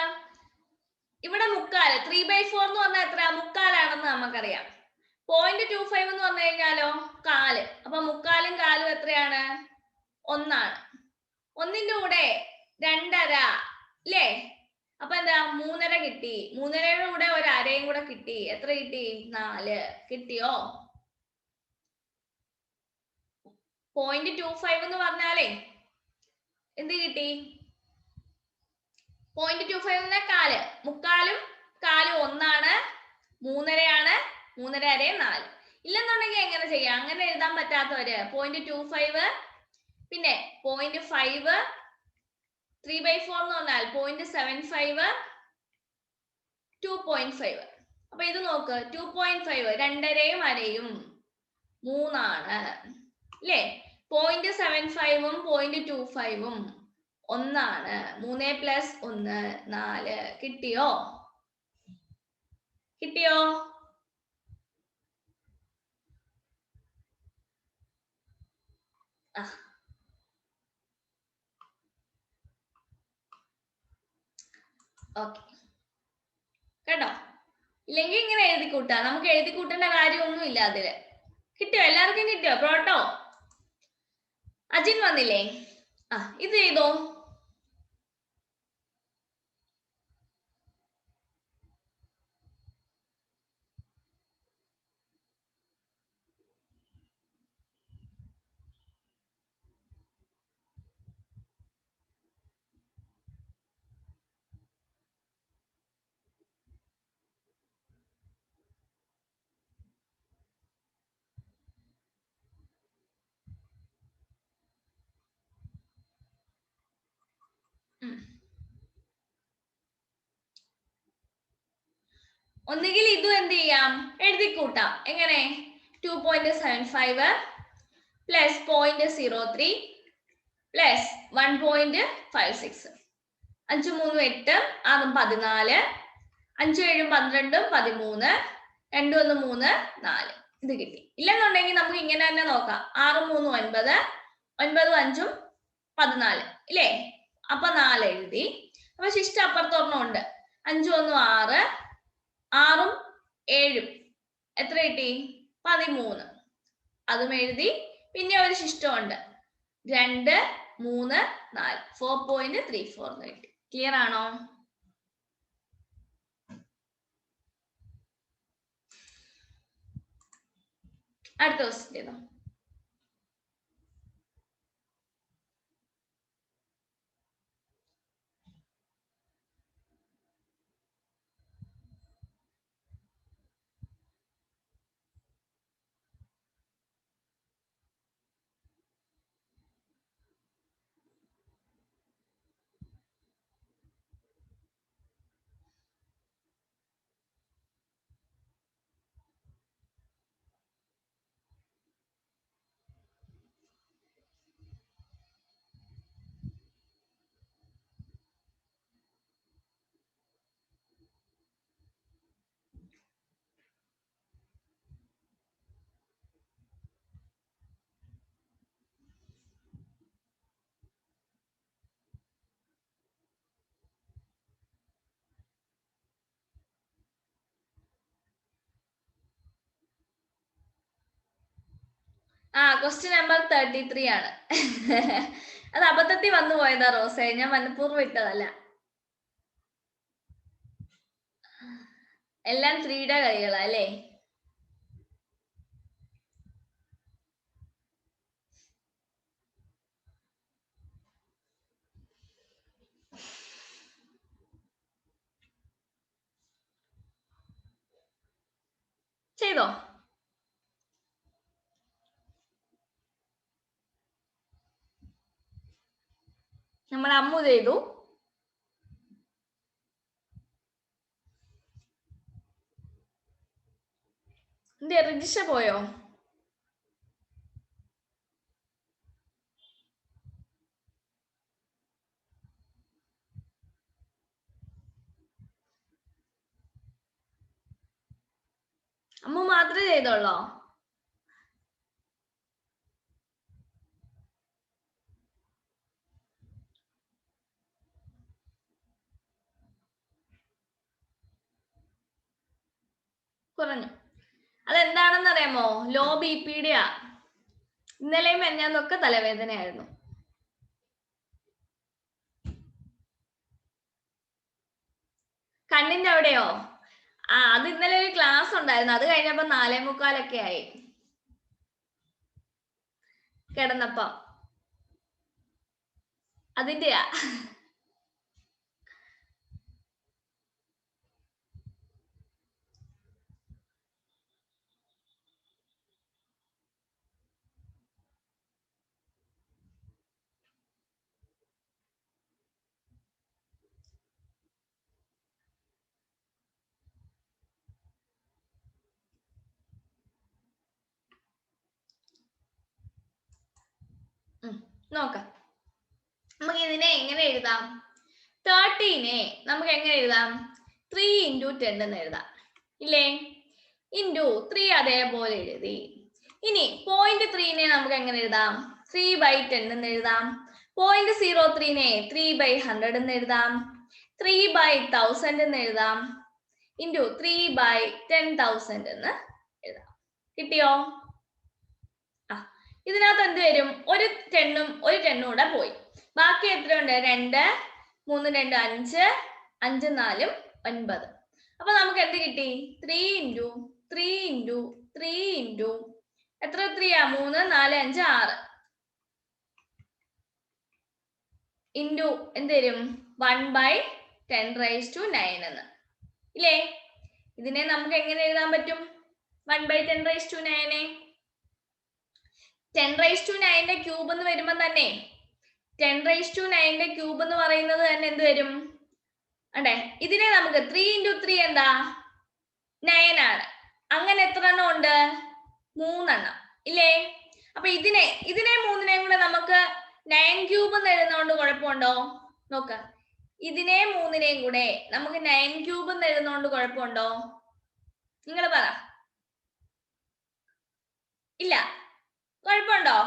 ഇവിടെ മുക്കാല് 3/4 എന്ന് പറഞ്ഞാൽ എത്ര? മുക്കാലാണെന്ന് നമുക്കറിയാം. 0.25 എന്ന് പറഞ്ഞു കഴിഞ്ഞാലോ കാല്. അപ്പൊ മുക്കാലും കാലും എത്രയാണ്? 1 ആണ്. 1ന്റെ കൂടെ 2.5 അല്ലേ? അപ്പൊ എന്താ? 3.5 കിട്ടി. 3.5യുടെ കൂടെ ഒരു അരയും കൂടെ കിട്ടി. എത്ര കിട്ടി? 4. കിട്ടിയോ? 0.25 എന്ന് പറഞ്ഞാലേ എന്ത് കിട്ടി? 0.25 കാല്. മുക്കാലും കാലും 1 ആണ്, 3.5 ആണ്, 3.5 അരയും 4. ഇല്ലെന്നുണ്ടെങ്കിൽ എങ്ങനെ ചെയ്യാം? അങ്ങനെ എഴുതാൻ പറ്റാത്തവര് 0.25 പിന്നെ 0.5 3/4 എന്ന് പറഞ്ഞാൽ 0.75 2.5. അപ്പൊ ഇത് നോക്ക്, 2.5 2.5യും അരയും 3 ആണ് അല്ലേ? 0.75ഉം 0.25ഉം 1 ആണ്. 3 + 1 4. കിട്ടിയോ? കിട്ടിയോ? ഓക്കെ, കേട്ടോ? ഇല്ലെങ്കിൽ ഇങ്ങനെ എഴുതി കൂട്ടാ. നമുക്ക് എഴുതി കൂട്ടേണ്ട കാര്യമൊന്നും ഇല്ല അതില്. കിട്ടിയോ? എല്ലാവർക്കും കിട്ടിയോ? പ്രോട്ടോ അജിൻ വന്നില്ലേ? ഇത് ചെയ്തോ. ഒന്നുകിൽ ഇതും എന്ത് ചെയ്യാം, എഴുതി കൂട്ടാം. എങ്ങനെ? 2.75 പ്ലസ് 0.03 പ്ലസ് 1.56. 5 3 8 6 14 5 7 12 13 2 1 3 4 ഇത് കിട്ടി. ഇല്ലെന്നുണ്ടെങ്കിൽ നമുക്ക് ഇങ്ങനെ തന്നെ നോക്കാം. 6 3 9 9 5 14 ഇല്ലേ? അപ്പൊ 4 എഴുതി. അപ്പൊ ശിഷ്ട അപ്പുറത്തൊരെണ്ണം ഉണ്ട്. 5 1 6 6ഉം 7ഉം എത്ര കിട്ടി? 13. അതും എഴുതി. പിന്നെ ഒരു ശിഷ്ടമുണ്ട് 2 3 4 4.34 എന്ന് കിട്ടി. ക്ലിയർ ആണോ? അടുത്ത ക്വസ്റ്റ്യൻ ചെയ്തോ. ക്വസ്റ്റ്യൻ നമ്പർ 33 ആണ്. അത് അബദ്ധത്തിൽ വന്നു പോയതാ റോസേ, ഞാൻ മനഃപൂർവ്വം ഇട്ടതല്ല. എല്ലാം 3യുടെ കളികളാ അല്ലേ? ചെയ്തോ? നമ്മൾ അമ്മു ചെയ്തു. എന്തേ രജിഷ പോയോ? അമ്മു മാത്രമേ ചെയ്തോളോ? കുറഞ്ഞു. അതെന്താണെന്ന് അറിയാമോ? ലോ ബിപിയുടെയാ. ഇന്നലെയും മെഞ്ഞാന്നൊക്കെ തലവേദനയായിരുന്നു. കണ്ണിന്റെ അവിടെയോ? അത് ഇന്നലെ ഒരു ക്ലാസ് ഉണ്ടായിരുന്നു. അത് കഴിഞ്ഞപ്പോ 4:45 ആയി കിടന്നപ്പോ. അതിന്റെയാ. നോക്കാം. നമുക്ക് ഇതിനെ എങ്ങനെ എഴുതാം? 13നെ നമുക്ക് എങ്ങനെ എഴുതാം? 3 × 10 എന്ന് എഴുതാം ഇല്ലേ? ഇൻറ്റു 3 അതേപോലെ എഴുതി. ഇനി 0.3നെ നമുക്ക് എങ്ങനെ എഴുതാം? 3/10 എന്ന് എഴുതാം. 0.03നെ 3/100 എന്ന് എഴുതാം. 3/1000 എന്ന് എഴുതാം. ഇൻറ്റു 3/10,000 എന്ന് എഴുതാം. കിട്ടിയോ? ഇതിനകത്ത് എന്ത് വരും? ഒരു 10ഉം ഒരു 10ഉം കൂടെ പോയി. ബാക്കി എത്രയുണ്ട്? 2 3 2 5 5 4 9. അപ്പൊ നമുക്ക് എന്ത് കിട്ടി? 3 × 3 × 3 × എത്ര 3യാ? 3 4 5 6 ഇൻറ്റു എന്ത് വരും? 1/10⁹ എന്ന് ഇല്ലേ? ഇതിനെ നമുക്ക് എങ്ങനെ എഴുതാൻ പറ്റും? 1/10⁹ 10⁹ ക്യൂബ് എന്ന് വരുമ്പോ തന്നെ 10⁹ ക്യൂബ് എന്ന് പറയുന്നത് തന്നെ എന്ത് വരും? അതെ, ഇതിനെ നമുക്ക് 3 × 3 എന്താ? 9 ആണ്. അങ്ങനെ എത്ര എണ്ണം ഉണ്ട്? 3 എണ്ണം ഇല്ലേ? അപ്പൊ ഇതിനെ മൂന്നിനെയും കൂടെ നമുക്ക് 9 ക്യൂബ് എന്ന് എഴുതുന്നതുകൊണ്ട് കുഴപ്പമുണ്ടോ? നോക്ക്, ഇതിനെ മൂന്നിനെയും കൂടെ നമുക്ക് 9 ക്യൂബ് എന്ന് എഴുതുന്നതുകൊണ്ട് കുഴപ്പമുണ്ടോ? നിങ്ങൾ പറ. ഇല്ല. കുഴപ്പമുണ്ടോ?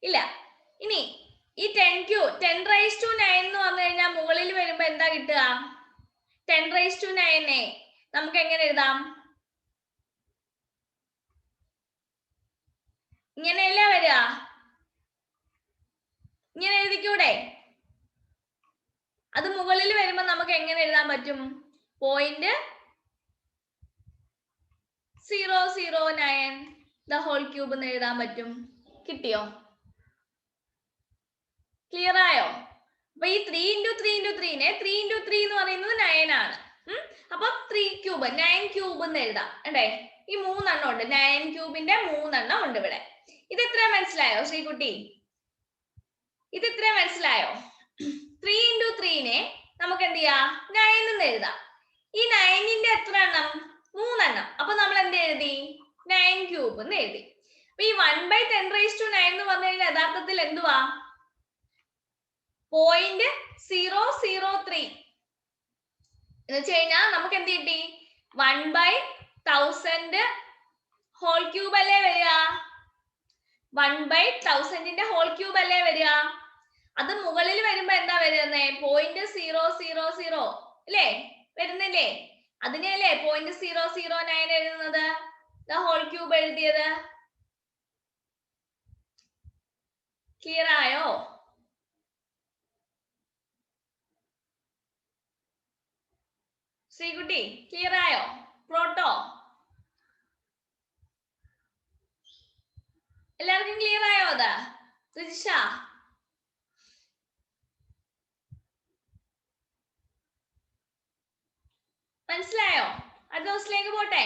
ഇല്ല. ഇനി ഈ 10⁻9 എന്ന് പറഞ്ഞു കഴിഞ്ഞാൽ മുകളിൽ വരുമ്പോ എന്താ കിട്ടുക? 10⁻9 നമുക്ക് എങ്ങനെ എഴുതാം? ഇങ്ങനെയല്ല വരിക. ഇങ്ങനെ എഴുതിക്കൂടെ? അത് മുകളിൽ വരുമ്പോ നമുക്ക് എങ്ങനെ എഴുതാൻ പറ്റും? 0.009 ദ ഹോൾ ക്യൂബ് എന്ന് എഴുതാൻ പറ്റും. കിട്ടിയോ? ക്ലിയർ ആയോ? അപ്പൊ ഈ 3 × 3 × 3 3 × 3 എന്ന് പറയുന്നത് 9 ആണ്. അപ്പൊ 3 ക്യൂബ് 9 ക്യൂബ് എന്ന് എഴുതാം അല്ലേ? ഈ 3 എണ്ണം ഉണ്ട്. 9 ക്യൂബിന്റെ 3 എണ്ണം ഉണ്ട് ഇവിടെ. ഇത് എത്ര മനസ്സിലായോ ശ്രീകുട്ടി? ഇത് എത്ര മനസ്സിലായോ? 3 × 3 നമുക്ക് എന്ത് ചെയ്യാം? 9 എന്ന് എഴുതാം. ഈ 9ന്റെ എത്ര എണ്ണം? 3 എണ്ണം. അപ്പൊ നമ്മൾ എന്ത് എഴുതി? 9 ക്യൂബ് എന്ന് എഴുതി. അപ്പൊ ഈ 1/10⁻9 എന്ന് പറഞ്ഞു കഴിഞ്ഞാൽ യഥാർത്ഥത്തിൽ എന്തുവാ? 0.003 എന്ന് വെച്ച് കഴിഞ്ഞാൽ നമുക്ക് എന്ത് കിട്ടി? 1/1000 ഹോൾ ക്യൂബ് അല്ലേ വരിക? 1/1000ന്റെ ഹോൾ ക്യൂബ് അല്ലേ വരിക? അത് മുകളിൽ വരുമ്പോ എന്താ വരുന്നേ? 0.000 അല്ലേ വരുന്നില്ലേ? അതിനെയല്ലേ 0.009 എഴുതുന്നത്, ദ ഹോൾ ക്യൂബ് എഴുതിയത്. ക്ലിയർ ആയോ? ശ്രീകുട്ടി ക്ലിയർ ആയോ? പ്രോട്ടോ എല്ലാവർക്കും ക്ലിയർ ആയോ? അത് റിജിഷ മനസ്സിലായോ? അടുത്ത ദിവസത്തിലേക്ക് പോട്ടെ.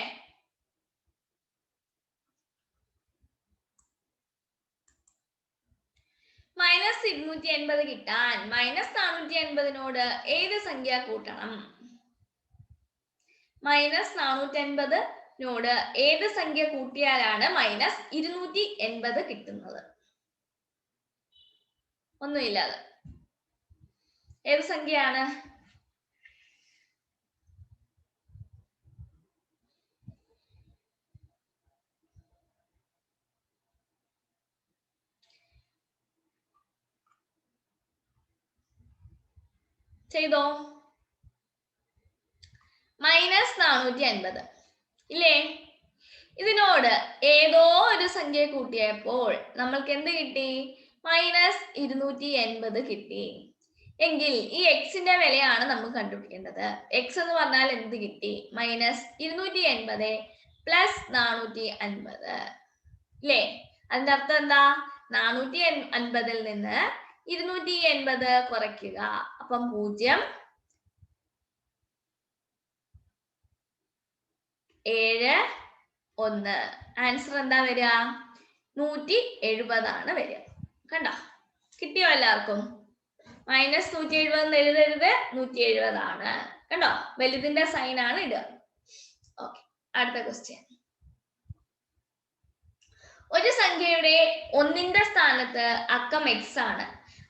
-280 കിട്ടാൻ -480നോട് ഏത് സംഖ്യ കൂട്ടണം? -480നോട് ഏത് സംഖ്യ കൂട്ടിയാലാണ് -280 കിട്ടുന്നത്? ഒന്നുമില്ലാതെ. ഏത് സംഖ്യയാണ്? ചെയ്തോ? -450 ഇല്ലേ? ഇതിനോട് ഏതോ ഒരു സംഖ്യ കൂട്ടിയപ്പോൾ നമ്മൾക്ക് എന്ത് കിട്ടി? -280 കിട്ടി. എങ്കിൽ ഈ എക്സിന്റെ വിലയാണ് നമുക്ക് കണ്ടുപിടിക്കേണ്ടത്. എക്സ് എന്ന് പറഞ്ഞാൽ എന്ത് കിട്ടി? -280 + 450 ഇല്ലേ? അതിന്റെ അർത്ഥം എന്താ? 450ൽ നിന്ന് 280 കുറയ്ക്കുക. അപ്പം 0, 7, 1. ആൻസർ എന്താ വരിക? 170 ആണ് വരിക. കണ്ടോ? കിട്ടിയോ എല്ലാവർക്കും? -170 എഴുതരുത്, 170 ആണ്. കണ്ടോ? വലുതിന്റെ സൈൻ ആണ് ഇടുക. ഓക്കെ, അടുത്ത ക്വസ്റ്റ്യൻ. ഒരു സംഖ്യയുടെ 1ന്റെ സ്ഥാനത്ത് അക്കം x ആണ്.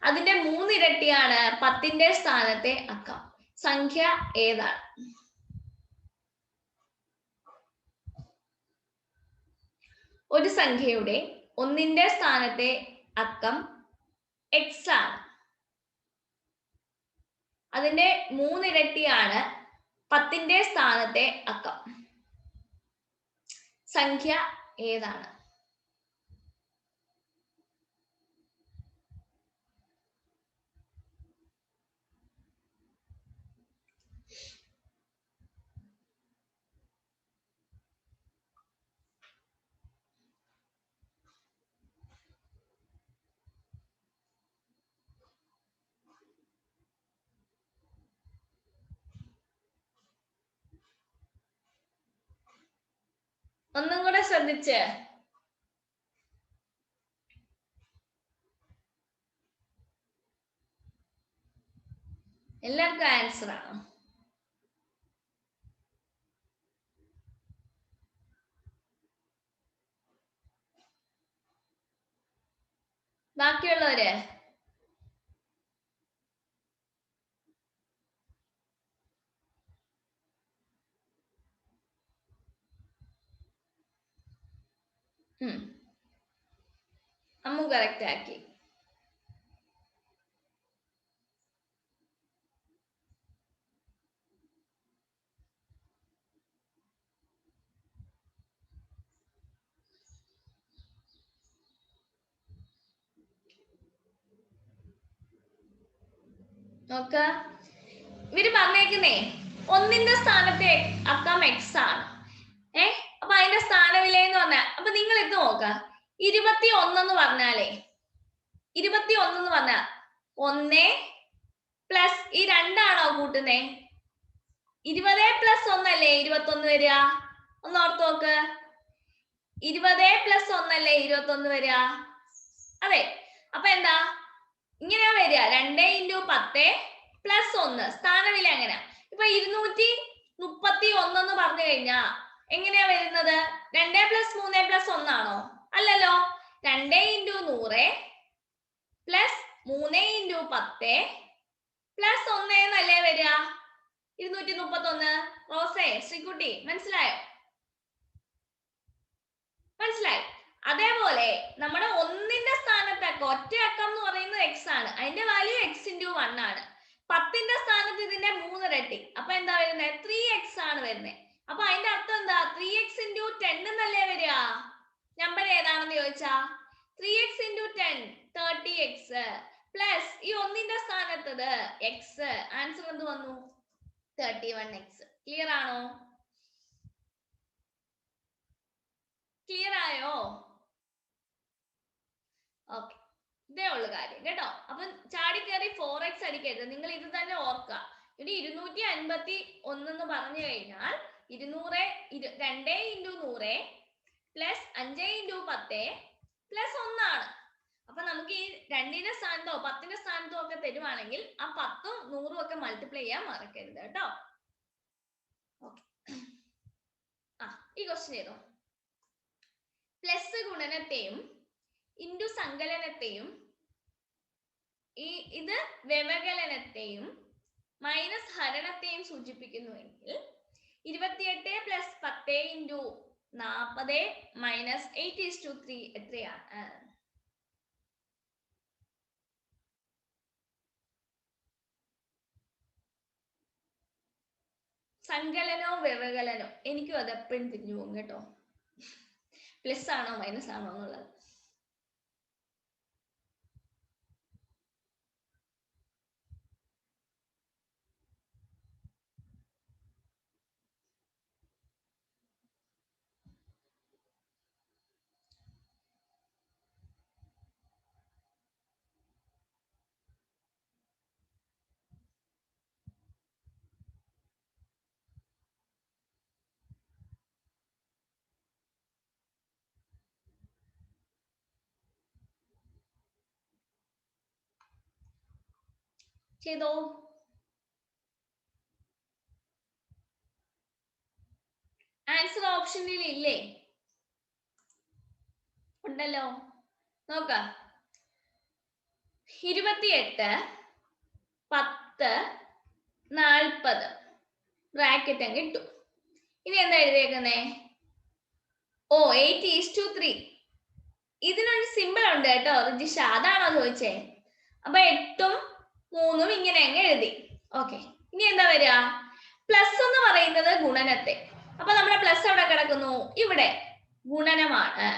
അതിന്റെ 3 ഇരട്ടിയാണ് 10ന്റെ സ്ഥാനത്തെ അക്കം. സംഖ്യ ഏതാണ്? ഒരു സംഖ്യയുടെ 1ന്റെ സ്ഥാനത്തെ അക്കം x ആണ്. അതിന്റെ 3 ഇരട്ടിയാണ് 10ന്റെ സ്ഥാനത്തെ അക്കം. സംഖ്യ ഏതാണ്? ഒന്നും കൂടെ ശ്രദ്ധിച്ച്. എല്ലാവർക്കും ആൻസർ ആണോ? ബാക്കിയുള്ളവര് അമ്മു കറക്റ്റ് ആക്കി. നോക്ക, ഇവര് പറഞ്ഞേക്കുന്നേ ഒന്നിന്റെ സ്ഥാനത്തെ അക്കം എക്സ് ആണ്. അപ്പൊ അതിന്റെ സ്ഥാനവില എന്ന് പറഞ്ഞാൽ, അപ്പൊ നിങ്ങൾ ഇത് നോക്ക, 21 എന്ന് പറഞ്ഞാലേ 21 എന്ന് പറഞ്ഞാൽ 1 പ്ലസ് ഈ രണ്ടാണോ കൂട്ടുന്നേ? 20 പ്ലസ് 1 അല്ലേ 21 വരിക? ഒന്ന് ഓർത്ത് നോക്ക്, 20 പ്ലസ് 1 അല്ലേ 21 വരിക? അതെ. അപ്പൊ എന്താ ഇങ്ങനെയാ വരിക, 2 × 10 പ്ലസ് 1. സ്ഥാനവില എങ്ങനെയാ? ഇപ്പൊ 231 എന്ന് പറഞ്ഞു കഴിഞ്ഞാ എങ്ങനെയാ വരുന്നത്? 2 പ്ലസ് 3 പ്ലസ് 1 ആണോ? അല്ലല്ലോ. 2 × 100 പ്ലസ് 3 × 10 പ്ലസ് 1 എന്നല്ലേ വരിക? 231. റോസേ, ശ്രീകുട്ടി, മനസ്സിലായോ? മനസ്സിലായി? അതേപോലെ നമ്മുടെ ഒന്നിന്റെ സ്ഥാനത്തൊക്കെ ഒറ്റ അക്കം എന്ന് പറയുന്നത് എക്സ് ആണ്, അതിന്റെ വാല്യൂ x × 1 ആണ്. 10ന്റെ സ്ഥാനത്ത് ഇതിന്റെ 3 ഇരട്ടി, അപ്പൊ എന്താ വരുന്നത്? 3x ആണ് വരുന്നത്. അപ്പൊ അതിന്റെ അർത്ഥം എന്താ? 3x × 10 എന്നല്ലേ വരിക? നമ്പർ ഏതാണെന്ന് ചോദിച്ചാ 3x × 10 30x പ്ലസ് ഈ ഒന്നിന്റെ സ്ഥാനത്തത് എക്സ്. ആൻസർ എന്ത് വന്നു? 31x. ക്ലിയർ ആണോ? ക്ലിയർ ആയോ? ഓക്കെ, ഇതേ ഉള്ളു കാര്യം കേട്ടോ. അപ്പൊ ചാടി കയറി 4x അടിക്കരുത്, നിങ്ങൾ ഇത് തന്നെ ഓർക്കുക. ഇനി 251 എന്ന് പറഞ്ഞു കഴിഞ്ഞാൽ 200 2 × 100 പ്ലസ് 5 × 10 പ്ലസ് 1 ആണ്. അപ്പൊ നമുക്ക് ഈ 2ന്റെ സ്ഥാനത്തോ 10ന്റെ സ്ഥാനത്തോ ഒക്കെ തരുവാണെങ്കിൽ ആ 10ഉം 100ഉം ഒക്കെ മൾട്ടിപ്ലൈ ചെയ്യാൻ മറക്കരുത് കേട്ടോ. ഓക്കെ, ഈ ക്വസ്റ്റ്യൻ ചെയ്തോ. പ്ലസ് ഗുണനത്തെയും ഇൻഡു സങ്കലനത്തെയും ഇത് വ്യവകലനത്തെയും മൈനസ് ഹരണത്തെയും സൂചിപ്പിക്കുന്നുവെങ്കിൽ 28 പ്ലസ് 10 × 40 മൈനസ് 8:3 എത്രയാണ്? സങ്കലനോ വ്യവകലനോ എനിക്കും അതെപ്പോഴും തിരിഞ്ഞു പോകും കേട്ടോ. പ്ലസ് ആണോ മൈനസ് ആണോ എന്നുള്ളത്. ചെയ്തോ? ആൻസർ ഓപ്ഷനിൽ ഇല്ലേ? ഉണ്ടല്ലോ, നോക്ക. 28 10 40 ബ്രാക്കറ്റ് അങ്ങ് ഇട്ടു. ഇനി എന്താ എഴുതിയേക്കുന്നേ? 8:3. ഇതിനൊരു സിമ്പിൾ ഉണ്ട് കേട്ടോ റിജിഷ, അതാണോ ചോദിച്ചേ? അപ്പൊ 8ഉം 3ഉം ഇങ്ങനെ അങ്ങ് എഴുതി. ഓക്കെ, ഇനി എന്താ വരിക? പ്ലസ് എന്ന് പറയുന്നത് ഗുണനത്തെ, അപ്പൊ നമ്മുടെ പ്ലസ് എവിടെ കിടക്കുന്നു? ഇവിടെ ഗുണനമാണ്.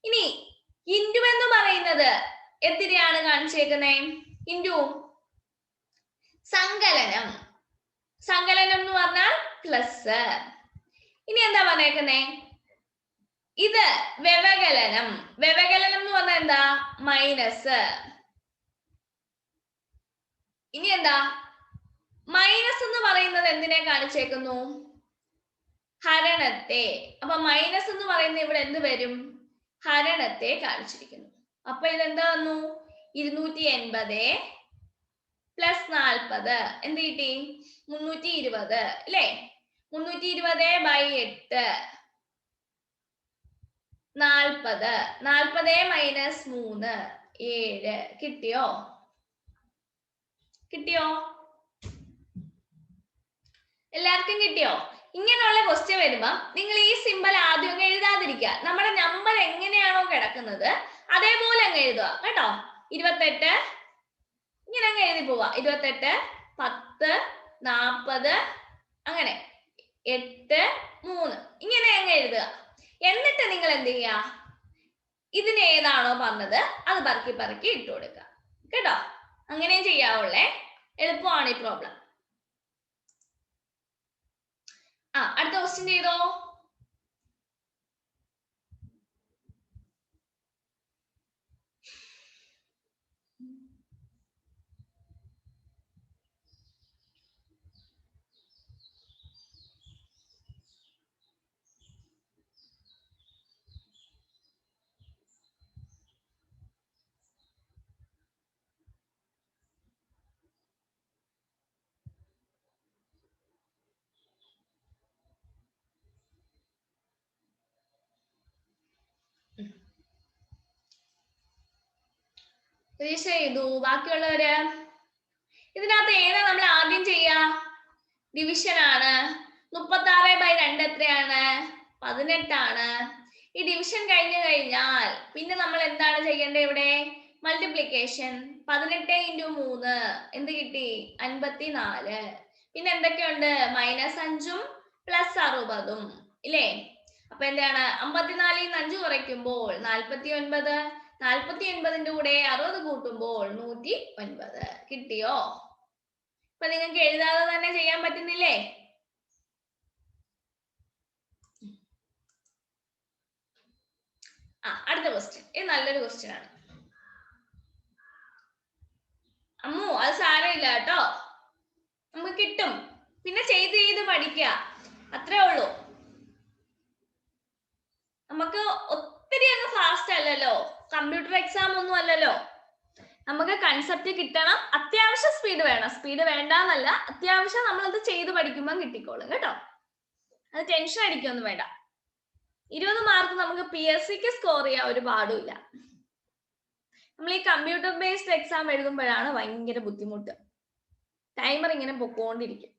ഇനി ഇൻഡു എന്ന് പറയുന്നത് എന്തിനെയാണ് കാണിച്ചേക്കുന്നേ? ഇൻഡു സങ്കലനം. സങ്കലനം എന്ന് പറഞ്ഞാൽ പ്ലസ്. ഇനി എന്താ പറഞ്ഞേക്കുന്നേ? ഇത് വ്യവകലനം. വ്യവകലനം എന്ന് പറഞ്ഞാൽ എന്താ? മൈനസ്. ഇനി എന്താ? മൈനസ് എന്ന് പറയുന്നത് എന്തിനെ കാണിച്ചേക്കുന്നു? ഹരണത്തെ. അപ്പൊ മൈനസ് എന്ന് പറയുന്നത് ഇവിടെ എന്ത് വരും? ഹരണത്തെ കാണിച്ചിരിക്കുന്നു. അപ്പൊ ഇതെന്താ വന്നു? 280 പ്ലസ് 40 എന്ത് കിട്ടി? 320 അല്ലേ? 320/8 40. 40 മൈനസ് 3 7 കിട്ടിയോ? എല്ലാവർക്കും കിട്ടിയോ? ഇങ്ങനെയുള്ള ക്വസ്റ്റ്യൻ വരുമ്പോ നിങ്ങൾ ഈ സിമ്പൽ ആദ്യം അങ്ങ് എഴുതാതിരിക്കുക. നമ്മുടെ നമ്പർ എങ്ങനെയാണോ കിടക്കുന്നത് അതേപോലെ അങ്ങ് എഴുതുക കേട്ടോ. 28 ഇങ്ങനെ അങ്ങ് എഴുതി പോവാ. 28 10 40 അങ്ങനെ 8 3 ഇങ്ങനെ അങ്ങ് എഴുതുക. എന്നിട്ട് നിങ്ങൾ എന്ത് ചെയ്യുക? ഇതിന് ഏതാണോ പറഞ്ഞത് അത് പറക്കി പറക്കി ഇട്ട് കൊടുക്കുക കേട്ടോ. അങ്ങനെ ചെയ്യാവുള്ളേ. എളുപ്പമാണ് ഈ പ്രോബ്ലം. അടുത്ത ക്വസ്റ്റ്യൻ ചെയ്തോ. ചെയ്തു. ബാക്കിയുള്ളവര് ഇതിനകത്ത് ഏതാ നമ്മൾ ആദ്യം ചെയ്യാ? ഡിവിഷൻ ആണ്. 36/2 എത്രയാണ്? 18 ആണ്. ഈ ഡിവിഷൻ കഴിഞ്ഞു കഴിഞ്ഞാൽ പിന്നെ നമ്മൾ എന്താണ് ചെയ്യേണ്ടത്? ഇവിടെ മൾട്ടിപ്ലിക്കേഷൻ. 18 × 3 എന്ത് കിട്ടി? 54. പിന്നെ എന്തൊക്കെയുണ്ട്? -5ഉം +60ഉം ഇല്ലേ? അപ്പൊ എന്താണ്? 54ൽ നിന്ന് 5 കുറയ്ക്കുമ്പോൾ 49. 49ന്റെ കൂടെ 60 കൂട്ടുമ്പോൾ 109. കിട്ടിയോ? ഇപ്പൊ നിങ്ങൾക്ക് എഴുതാതെ തന്നെ ചെയ്യാൻ പറ്റുന്നില്ലേ? അടുത്ത ക്വസ്റ്റ്യൻ. ഇത് നല്ലൊരു ക്വസ്റ്റ്യൻ ആണ്. അമ്മു അത് സാരമില്ല കേട്ടോ, നമുക്ക് കിട്ടും. പിന്നെ ചെയ്ത് ചെയ്ത് പഠിക്കുക, അത്രേ ഉള്ളൂ. നമുക്ക് ഒത്തിരി അങ്ങ് ഫാസ്റ്റ് അല്ലല്ലോ, കമ്പ്യൂട്ടർ എക്സാം ഒന്നും അല്ലല്ലോ. നമുക്ക് കൺസെപ്റ്റ് കിട്ടണം, അത്യാവശ്യം സ്പീഡ് വേണം. സ്പീഡ് വേണ്ടാന്നല്ല, അത്യാവശ്യം നമ്മളത് ചെയ്ത് പഠിക്കുമ്പോൾ കിട്ടിക്കോളും കേട്ടോ. അത് ടെൻഷൻ അടിക്കൊന്നും വേണ്ട. 20 മാർക്ക് നമുക്ക് PSCക്ക് സ്കോർ ചെയ്യാൻ ഒരു പാടുമില്ല. നമ്മൾ ഈ കമ്പ്യൂട്ടർ ബേസ്ഡ് എക്സാം എഴുതുമ്പോഴാണ് ഭയങ്കര ബുദ്ധിമുട്ട്. ടൈമർ ഇങ്ങനെ പൊക്കോണ്ടിരിക്കും.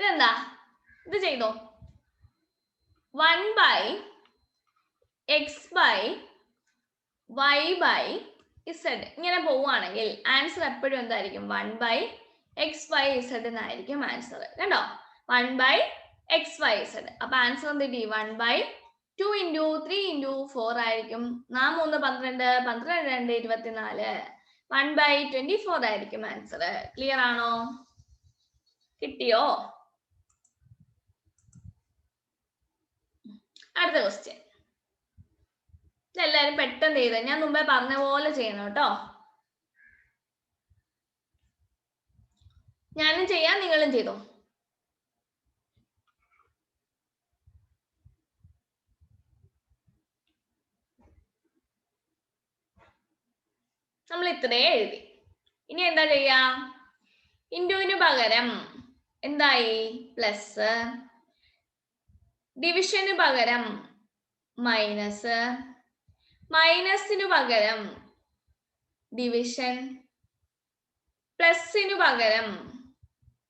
ഇതെന്താ? ഇത് ചെയ്തോ. 1/x/y/z ഇങ്ങനെ പോവുകയാണെങ്കിൽ ആൻസർ എപ്പോഴും എന്തായിരിക്കും? 1/xyz എന്നായിരിക്കും ആൻസർ. കണ്ടോ? 1/xyz. അപ്പൊ ആൻസർ എന്ത് കിട്ടി? 1/2 × 3 × 4 ആയിരിക്കും. 4 3 12, 12 2 24. 1/24 ആയിരിക്കും ആൻസർ. ക്ലിയർ ആണോ? കിട്ടിയോ? അടുത്ത ക്വസ്റ്റ്യൻ. ഇതെല്ലാരും പെട്ടെന്ന് ചെയ്ത, ഞാൻ മുമ്പേ പറഞ്ഞ പോലെ ചെയ്യണം കേട്ടോ. ഞാനും ചെയ്യാം, നിങ്ങളും ചെയ്തോ. നമ്മൾ ഇത്രേ എഴുതി. ഇനി എന്താ ചെയ്യാ? ഇൻഡുവിന് പകരം എന്തായി? പ്ലസ്. ഡിവിഷന് പകരം മൈനസ്. മൈനസിനു പകരം ഡിവിഷൻ. പ്ലസിനു പകരം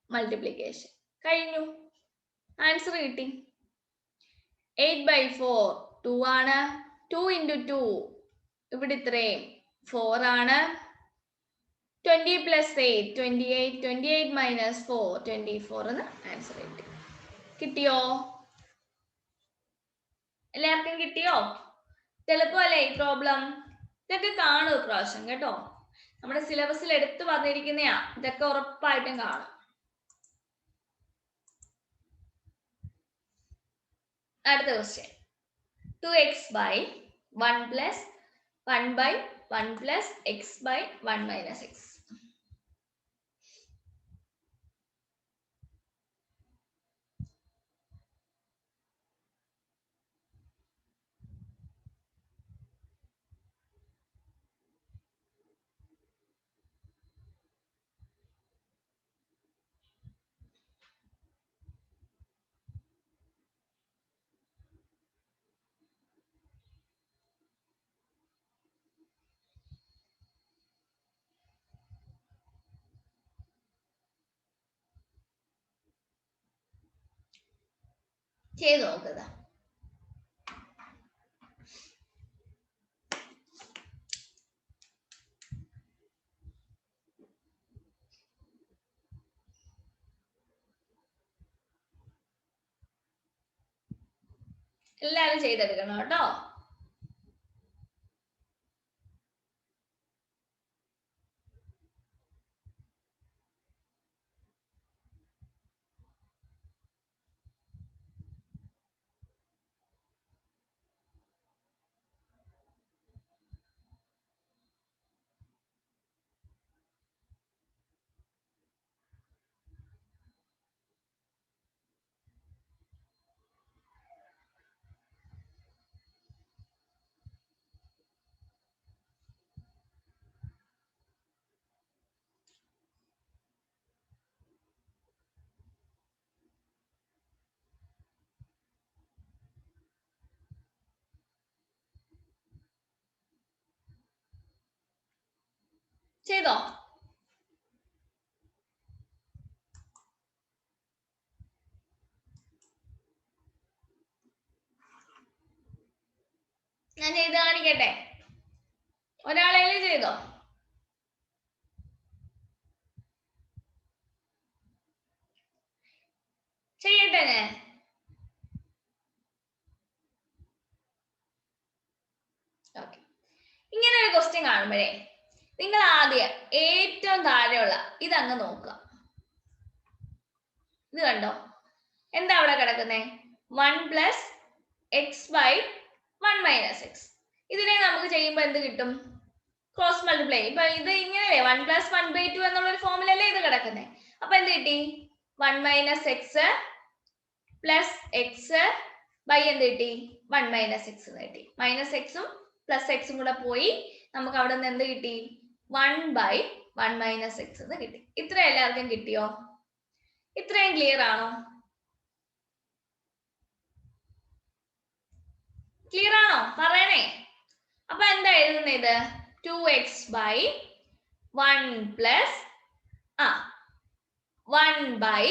മൾട്ടിപ്ലിക്കേഷൻ. കഴിഞ്ഞു, ആൻസർ കിട്ടി. 8/4 2 ആണ്. 2 × 2 ഇവിടെ ഇത്രയും 4 ആണ്. 20 + 8 28. 28 - 4 24 എന്ന് ആൻസർ കിട്ടി. കിട്ടിയോ? എല്ലാവർക്കും കിട്ടിയോ? എളുപ്പമല്ലേ ഈ പ്രോബ്ലം? ഇതൊക്കെ കാണും ഇപ്രാവശ്യം കേട്ടോ. നമ്മുടെ സിലബസിൽ എടുത്തു പറഞ്ഞിരിക്കുന്നയാ, ഇതൊക്കെ ഉറപ്പായിട്ടും കാണും. അടുത്ത ക്വസ്റ്റ്യൻ. 2x/1 + 1/1 + x/1 - x. ചെയ്ത് നോക്കുക. എല്ലാവരും ചെയ്തെടുക്കണം കേട്ടോ. ചെയ്തോ? ഞാൻ ചെയ്ത് കാണിക്കട്ടെ. ഒരാളെങ്കിലും ചെയ്തോ? ചെയ്യട്ടെ ഞാൻ. ഓക്കെ, ഇങ്ങനെ ഒരു ക്വസ്റ്റ്യൻ കാണുമ്പോഴേ നിങ്ങൾ ആദ്യം ഏറ്റവും താഴെയുള്ള ഇതങ്ങ് നോക്കുക. ഇത് കണ്ടോ? എന്താ അവിടെ കിടക്കുന്നേ? 1 plus x by 1 minus x. ഇതിനെ നമുക്ക് ചെയ്യുമ്പോൾ എന്ത് കിട്ടും? Cross multiply. ഇപ്പൊ ഇത് ഇങ്ങനെയല്ലേ 1 പ്ലസ് 1/2 എന്നുള്ള ഒരു ഫോമിലല്ലേ ഇത് കിടക്കുന്നേ. അപ്പൊ എന്ത് കിട്ടി? 1 minus x plus x by എന്ത് കിട്ടി? 1 മൈനസ് എക്സ് എന്ന് കിട്ടി. മൈനസ് എക്സും പ്ലസ് എക്സും കൂടെ പോയി നമുക്ക് അവിടെ നിന്ന് എന്ത് കിട്ടി? 1 ബൈ 1 മൈനസ് എക്സ് എന്ന് കിട്ടി. ഇത്ര എല്ലാവർക്കും കിട്ടിയോ? ഇത്രയും ക്ലിയർ ആണോ? ക്ലിയർ ആണോ? പറയണേ. അപ്പൊ എന്താ എഴുതുന്നത്? ഇത് 2x ബൈ 1 പ്ലസ് 1 ബൈ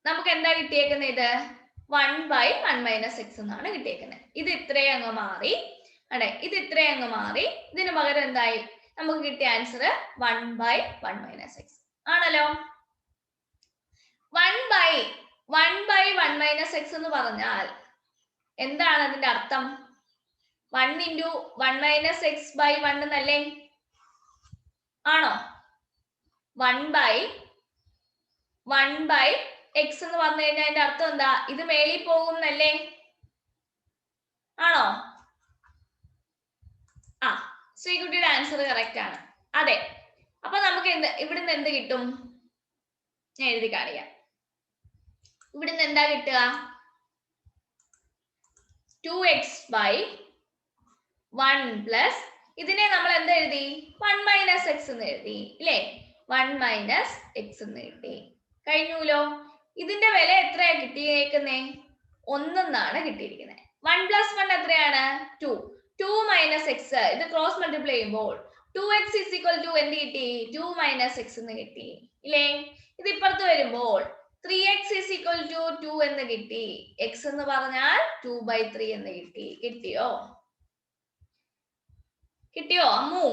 നമുക്ക് എന്താ കിട്ടിയേക്കുന്നത്? ഇത് 1 ബൈ 1 മൈനസ് എക്സ് എന്നാണ് കിട്ടിയേക്കുന്നത്. ഇത് ഇത്രയും അങ്ങ് മാറി അതെ, ഇത് ഇത്രയും അങ്ങ് മാറി. ഇതിന് പകരം എന്തായി? നമുക്ക് കിട്ടിയ ആൻസർ 1 ബൈ 1 മൈനസ് എക്സ് ആണല്ലോ. 1 ബൈ 1 മൈനസ് എക്സ് എന്ന് പറഞ്ഞാൽ എന്താണ് അതിന്റെ അർത്ഥം? 1 ഇൻറ്റു 1 മൈനസ് എക്സ് ബൈ 1 എന്നല്ലേ? ആണോ? 1 ബൈ എക്സ് എന്ന് പറഞ്ഞു കഴിഞ്ഞാൽ അതിന്റെ അർത്ഥം എന്താ? ഇത് മേളിൽ പോകുന്നല്ലേ? ആണോ? ശ്രീകുട്ടിയുടെ ആൻസർ കറക്റ്റ് ആണ്. അതെ. അപ്പൊ നമുക്ക് ഇവിടുന്ന് എന്ത് കിട്ടും? ഞാൻ എഴുതി കാണിക്കാം. ഇവിടുന്ന് എന്താ കിട്ടുക? 2x ബൈ 1 പ്ലസ് ഇതിനെ നമ്മൾ എന്ത് എഴുതി? 1 മൈനസ് എക്സ് എന്ന് എഴുതി അല്ലേ? 1 മൈനസ് എക്സ് എന്ന് കിട്ടി. കഴിഞ്ഞുല്ലോ. ഇതിന്റെ വില എത്രയാ കിട്ടിയേക്കുന്നേ? 1 എന്നാണ് കിട്ടിയിരിക്കുന്നത്. 1 പ്ലസ് 1 എത്രയാണ്? 2. 2 മൈനസ് എക്സ് ഇത് ക്രോസ് മൾട്ടിപ്ലൈ ചെയ്യുമ്പോൾ 2x is equal to എന്ത് കിട്ടി? 2 മൈനസ് എക്സ് എന്ന് കിട്ടി ഇല്ലേ? ഇത് ഇപ്പുറത്ത് വരുമ്പോൾ 3x is equal to 2 എന്ന് കിട്ടി. x എന്ന് പറഞ്ഞാൽ 2/3 എന്ന് കിട്ടി. കിട്ടിയോ? കിട്ടിയോ അമ്മു?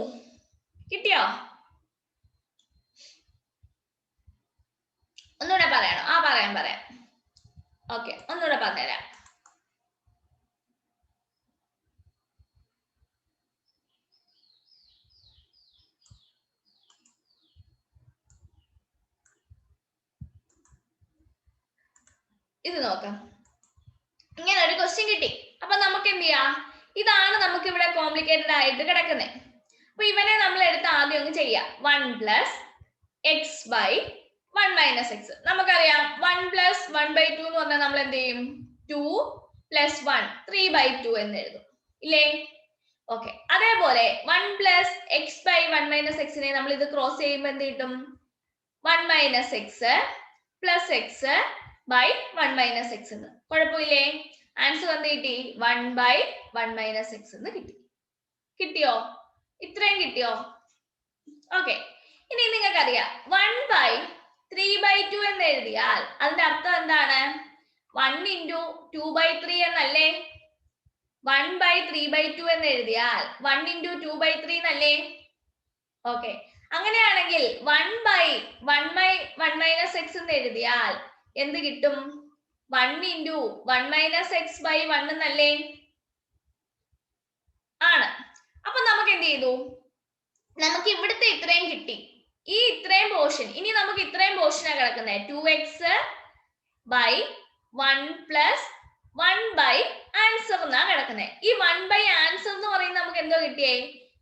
കിട്ടിയോ? ഒന്നുകൂടെ പറയണോ? പറയാം. ഓക്കെ, ഒന്നുകൂടെ പറഞ്ഞുതരാം. ഇത് നോക്കാം. ഇങ്ങനെ ഒരു ക്വസ്റ്റ്യൻ കിട്ടി. അപ്പൊ നമുക്ക് എന്ത് ചെയ്യാം? ഇതാണ് നമുക്ക് ഇവിടെ കോംപ്ലിക്കേറ്റഡ് ആയിട്ട് കിടക്കുന്നത്. അപ്പൊ ഇവനെ നമ്മൾ എടുത്ത് ആദ്യം ഒന്ന് ചെയ്യാം. 1 plus x by 1 minus x. നമുക്കറിയാം 1 പ്ലസ് 1/2 എന്ന് പറഞ്ഞാൽ നമ്മൾ എന്ത് ചെയ്യും? 2 പ്ലസ് 1 3/2 എന്ന് എഴുതും ഇല്ലേ? ഓക്കെ, അതേപോലെ 1 പ്ലസ് എക്സ് ബൈ 1 മൈനസ് എക്സിനെ നമ്മൾ ഇത് ക്രോസ് ചെയ്യുമ്പോൾ എന്ത് കിട്ടും? 1 minus x plus x by 1 minus x എന്ന്. കുഴപ്പമില്ലേ? ആൻസർ എന്ത് കിട്ടി? 1 ബൈ 1 മൈനസ് എക്സ് എന്ന് കിട്ടി. കിട്ടിയോ? ഇത്രയും കിട്ടിയോ? ഓക്കെ, ഇനി നിങ്ങൾക്കറിയാം 1 ബൈ 3/2 എന്ന് എഴുതിയാൽ അതിന്റെ അർത്ഥം എന്താണ്? 1 into 2/3 എന്നല്ലേ? 1/3/2 എന്ന് എഴുതിയാൽ 1 into 2/3 എന്നല്ലേ? ഓക്കെ, അങ്ങനെയാണെങ്കിൽ 1 minus x എന്ന് എഴുതിയാൽ എന്ത് കിട്ടും? 1 into 1 minus x by 1 എന്നല്ലേ? ആണ്. അപ്പൊ നമുക്ക് എന്ത് ചെയ്തു? നമുക്ക് ഇവിടുത്തെ ഇത്രയും കിട്ടി, ഈ ഇത്രയും പോർഷൻ. ഇനി നമുക്ക് ഇത്രയും പോർഷനാണ് കിടക്കുന്നത്, 2x by 1 plus 1 by answer എന്നാണ് കിടക്കുന്നത്. ഈ 1 by ആൻസർ എന്ന് പറയുന്നത് നമുക്ക് എന്തോ കിട്ടിയേ?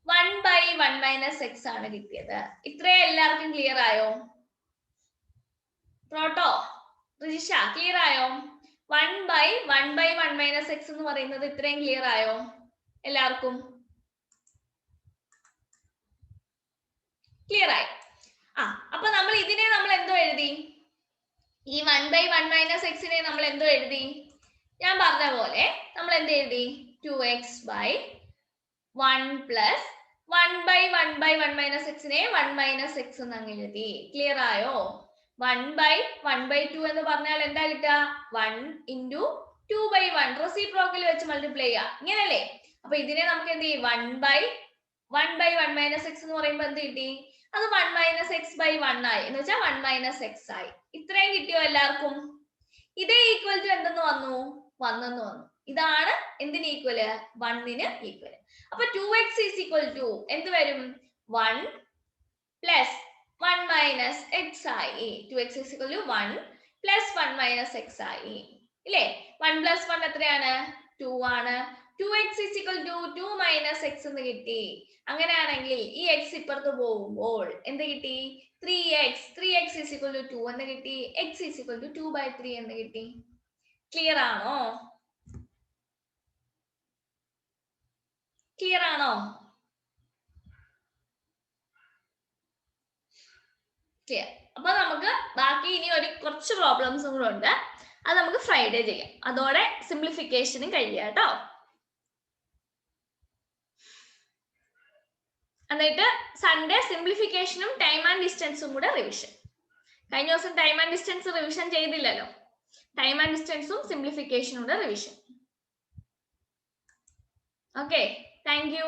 1 by 1 minus x ആണ് കിട്ടിയത്. ഇത്രയും എല്ലാവർക്കും ക്ലിയർ ആയോ? പ്രോട്ടോ, റിജിഷ, ക്ലിയർ ആയോ? 1 by 1 minus x എന്ന് പറയുന്നത് ഇത്രയും ക്ലിയർ ആയോ എല്ലാവർക്കും? ക്ലിയർ ആയി. അപ്പൊ നമ്മൾ ഇതിനെ നമ്മൾ എന്തോ എഴുതി? ഈ 1 by 1 minus x നെ നമ്മൾ എന്തോ എഴുതി? ഞാൻ പറഞ്ഞ പോലെ നമ്മൾ എന്ത് എഴുതി? 2x by 1 plus 1 by 1 minus x നെ 1 minus x എന്ന് അങ്ങ് എഴുതി. ക്ലിയർ ആയോ? 1 by 1/2 എന്ന് പറഞ്ഞാൽ എന്താ കിട്ടുക? 1 into 2/1 റെസിപ്രോക്കൽ വെച്ച് മൾട്ടിപ്ലൈ ചെയ്യുക, ഇങ്ങനല്ലേ? അപ്പൊ ഇതിനെ നമുക്ക് എന്ത് ചെയ്യും? 1 by 1 minus x എന്ന് പറയുമ്പോൾ എന്ത് കിട്ടി? അത് 1 minus x by 1 ആയി, എന്ന് വെച്ചാൽ 1 minus x ആയി. ഇത്രയും കിട്ടിയോ എല്ലാവർക്കും? ഇതേ ഈക്വൽ ടു എന്തെന്ന് വന്നു? വന്നെന്ന് വന്നു. ഇതാണ് എന്തിന് ഈക്വല്? 1ന് ഈക്വല്. അപ്പൊ 2x is equal to എന്ത് വരും? 1 plus 1 minus x ആയി. 2x is equal to 1 plus 1 minus x ആയി, ഇല്ലേ? 1 plus 1 എത്രയാണ്? 2 ആണ്. 2x is equal to 2 minus x എന്ന് കിട്ടി. അങ്ങനെയാണെങ്കിൽ ഈ x ഇപ്പുറത്ത് പോകുമ്പോൾ എന്ത് കിട്ടി? 3x. 3x is equal to 2 എന്ന് കിട്ടി. x is equal to 2/3 എന്ന് കിട്ടി. ക്ലിയർ ആണോ? ക്ലിയർ ആണോ? ക്ലിയർ. അപ്പൊ നമുക്ക് ബാക്കി ഇനി കുറച്ച് പ്രോബ്ലംസും കൂടെ ഉണ്ട്, അത് നമുക്ക് ഫ്രൈഡേ ചെയ്യാം. അതോടെ സിംപ്ലിഫിക്കേഷനും കഴിയാം കേട്ടോ. എന്നിട്ട് സൺഡേ സിംപ്ലിഫിക്കേഷനും ടൈം ആൻഡ് ഡിസ്റ്റൻസും കൂടെ റിവിഷൻ. കഴിഞ്ഞ ദിവസം ടൈം ആൻഡ് ഡിസ്റ്റൻസ് റിവിഷൻ ചെയ്തില്ലല്ലോ. ടൈം ആൻഡ് ഡിസ്റ്റൻസും സിംപ്ലിഫിക്കേഷനും കൂടെ റിവിഷൻ. Okay, thank you.